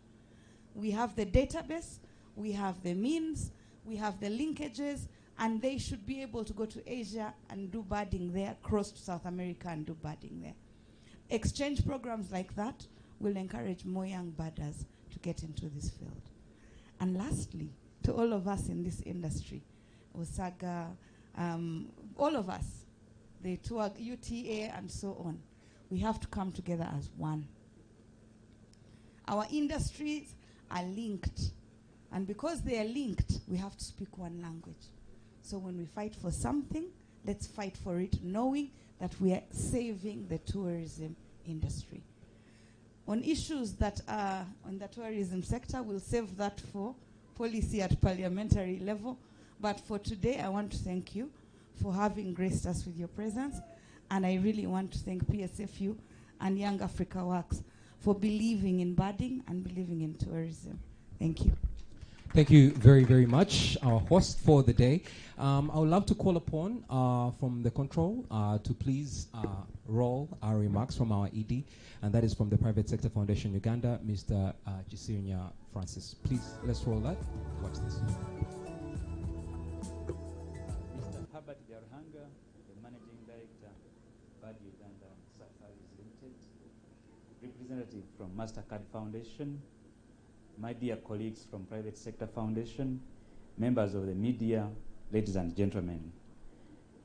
We have the database, we have the means, we have the linkages, and they should be able to go to Asia and do birding there, cross to South America and do birding there. Exchange programs like that will encourage more young birders to get into this field. And lastly, to all of us in this industry, Osaga, all of us, the tour, UTA and so on, we have to come together as one. Our industries are linked, and because they are linked, we have to speak one language. So when we fight for something, let's fight for it, knowing that we are saving the tourism industry. On issues that are on the tourism sector, we'll save that for policy at parliamentary level. But for today, I want to thank you for having graced us with your presence. And I really want to thank PSFU and Young Africa Works for believing in birding and believing in tourism. Thank you. Thank you very, very much, our host for the day. I would love to call upon from the control to please roll our remarks from our ED, and that is from the Private Sector Foundation Uganda, Mr. Gisirinya Francis. Please, let's roll that. Watch this. Mr. Herbert Garuhanga, the Managing Director, BAD Uganda Safaris Limited, representative from MasterCard Foundation, my dear colleagues from Private Sector Foundation, members of the media, ladies and gentlemen.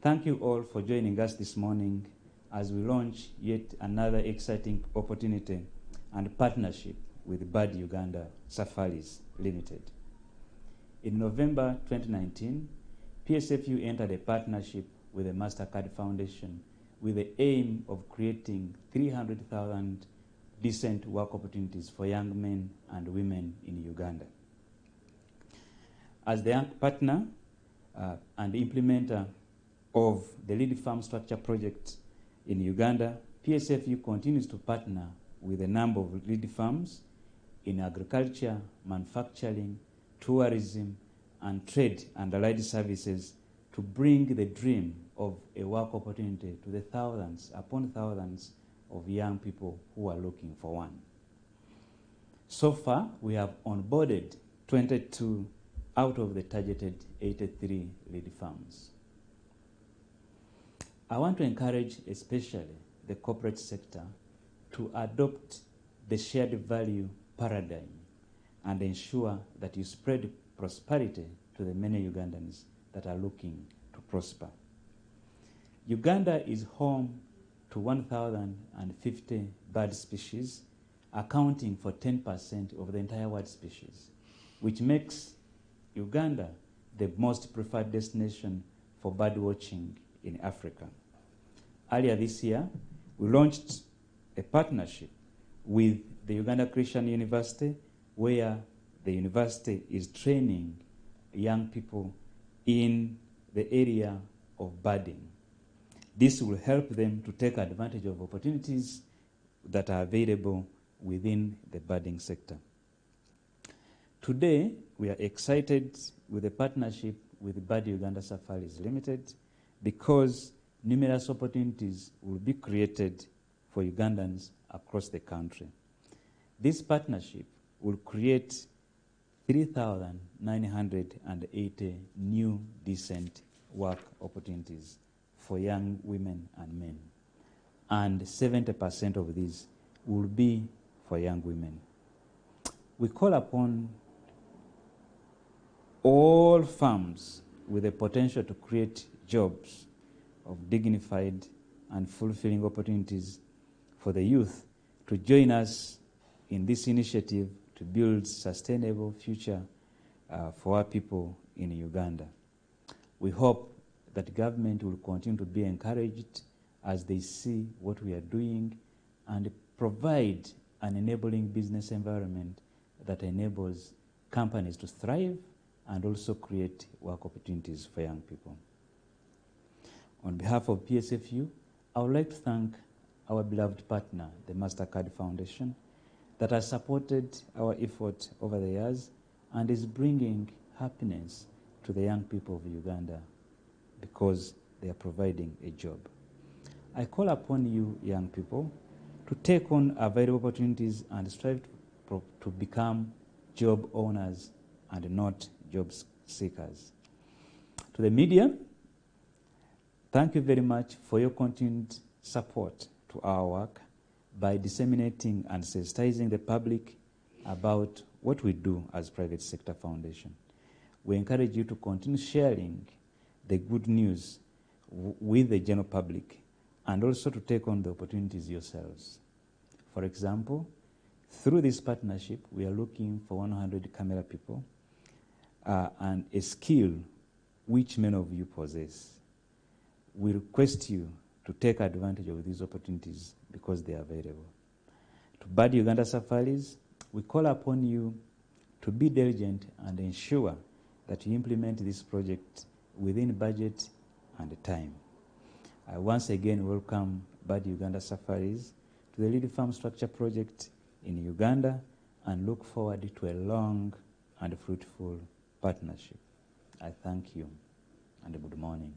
Thank you all for joining us this morning as we launch yet another exciting opportunity and partnership with BAD Uganda Safaris Limited. In November 2019, PSFU entered a partnership with the MasterCard Foundation with the aim of creating 300,000 decent work opportunities for young men and women in Uganda. As the young partner and implementer of the Lead Farm Structure Project in Uganda, PSFU continues to partner with a number of lead farms in agriculture, manufacturing, tourism, and trade and allied services to bring the dream of a work opportunity to the thousands upon thousands of young people who are looking for one. So far, we have onboarded 22 out of the targeted 83 lead farms. I want to encourage especially the corporate sector to adopt the shared value paradigm and ensure that you spread prosperity to the many Ugandans that are looking to prosper. Uganda is home to 1,050 bird species, accounting for 10% of the entire world species, which makes Uganda the most preferred destination for bird watching in Africa. Earlier this year, we launched a partnership with the Uganda Christian University, where the university is training young people in the area of birding. This will help them to take advantage of opportunities that are available within the birding sector. Today, we are excited with the partnership with BAD Uganda Safaris Limited because numerous opportunities will be created for Ugandans across the country. This partnership will create 3,980 new decent work opportunities for young women and men. And 70% of these will be for young women. We call upon all farms with the potential to create jobs of dignified and fulfilling opportunities for the youth to join us in this initiative to build sustainable future for our people in Uganda. We hope that government will continue to be encouraged as they see what we are doing and provide an enabling business environment that enables companies to thrive and also create work opportunities for young people. On behalf of PSFU, I would like to thank our beloved partner, the MasterCard Foundation, that has supported our effort over the years and is bringing happiness to the young people of Uganda because they are providing a job. I call upon you, young people, to take on available opportunities and strive to become job owners and not job seekers. To the media, thank you very much for your continued support to our work by disseminating and sensitizing the public about what we do as private sector foundation. We encourage you to continue sharing the good news with the general public and also to take on the opportunities yourselves. For example, through this partnership, we are looking for 100 camera people and a skill which many of you possess. We request you to take advantage of these opportunities because they are available. To Bad Uganda Safaris, we call upon you to be diligent and ensure that you implement this project within budget and time. I once again welcome Bad Uganda Safaris to the Lead Farm Structure Project in Uganda and look forward to a long and fruitful partnership. I thank you and good morning.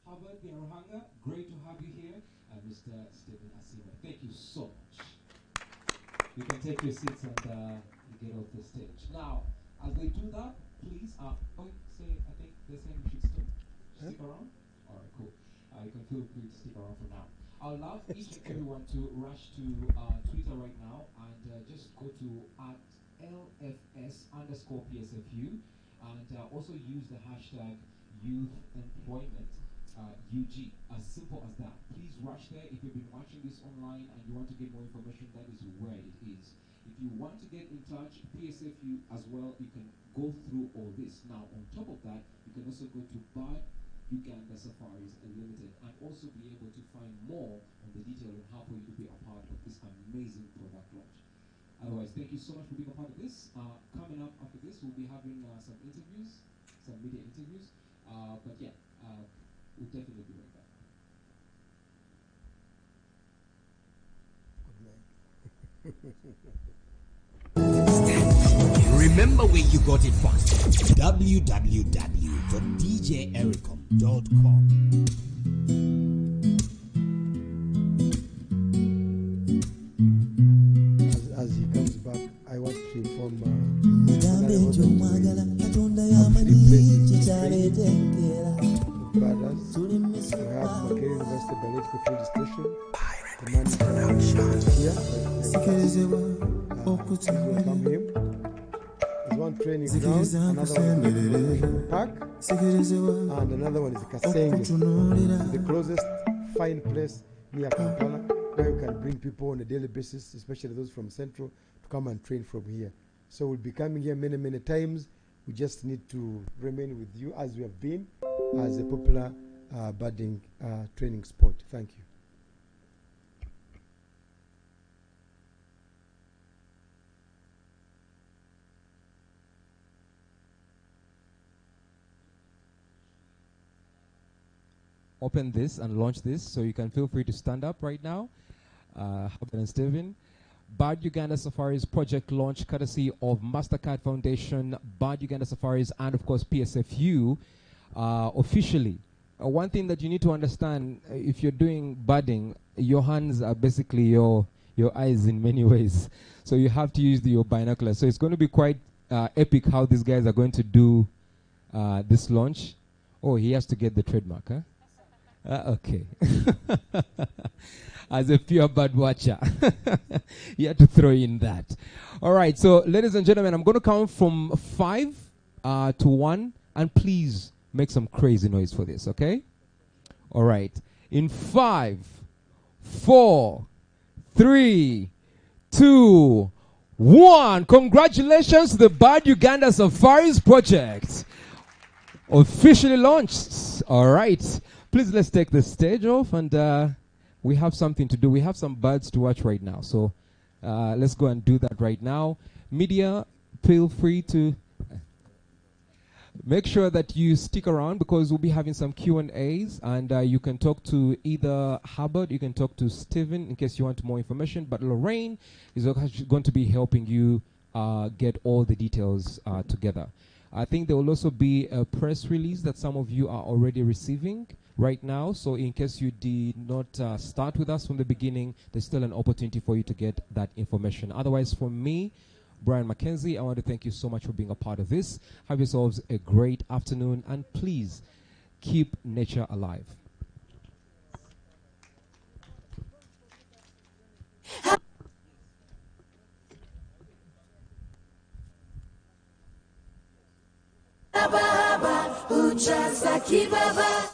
Harvard, Biaruhanga, great to have you here. Mr. Stephen Asima, thank you so much. You can take your seats and get off the stage. Now, as they do that, please, I think they're saying we should stick around. All right, cool. You can feel free to stick around for now. I'll allow each and everyone to rush to Twitter right now and just go to @LFS_PSFU and also use the hashtag youth employment. UG, as simple as that. Please rush there. If you've been watching this online and you want to get more information, that is where it is. If you want to get in touch, PSFU as well, you can go through all this. Now, on top of that, you can also go to Bad Uganda Safaris Limited and also be able to find more on the detail on how for you to be a part of this amazing product launch. Otherwise, thank you so much for being a part of this. Coming up after this, we'll be having some interviews, some media interviews. But yeah, we'll definitely be right back. Remember where you got it from. www.djericom.com. As he comes back, I want to inform brothers. We have Makerere University Biological Field Station. Here, welcome him. There's one training ground, another one is park, and another one is Kasenge, the closest fine place near Kampala, where you can bring people on a daily basis, especially those from Central, to come and train from here. So we'll be coming here many, many times. We just need to remain with you as we have been as a popular budding training spot. Thank you. Open this and launch this, so you can feel free to stand up right now. Harvard and Steven. Bad Uganda Safaris project launch courtesy of MasterCard Foundation, Bad Uganda Safaris, and of course PSFU officially. One thing that you need to understand, if you're doing budding, your hands are basically your eyes in many ways. So you have to use your binoculars. So it's going to be quite epic how these guys are going to do this launch. Oh, he has to get the trademark, huh? Okay. As a pure bird watcher, you have to throw in that. All right, so ladies and gentlemen, I'm going to count from 5 to 1, and please make some crazy noise for this, okay? All right. In 5, 4, 3, 2, 1. Congratulations to the Bird Uganda Safaris project. Officially launched. All right. Please let's take the stage off, and we have something to do. We have some birds to watch right now. So let's go and do that right now. Media, feel free to make sure that you stick around because we'll be having some Q&As, and you can talk to either Hubbard, you can talk to Stephen in case you want more information, but Lorraine is going to be helping you get all the details together. I think there will also be a press release that some of you are already receiving right now, so in case you did not start with us from the beginning, there's still an opportunity for you to get that information. Otherwise, for me, Brian Mackenzie, I want to thank you so much for being a part of this. Have yourselves a great afternoon, and please keep nature alive. Baba, uchaza kibaba.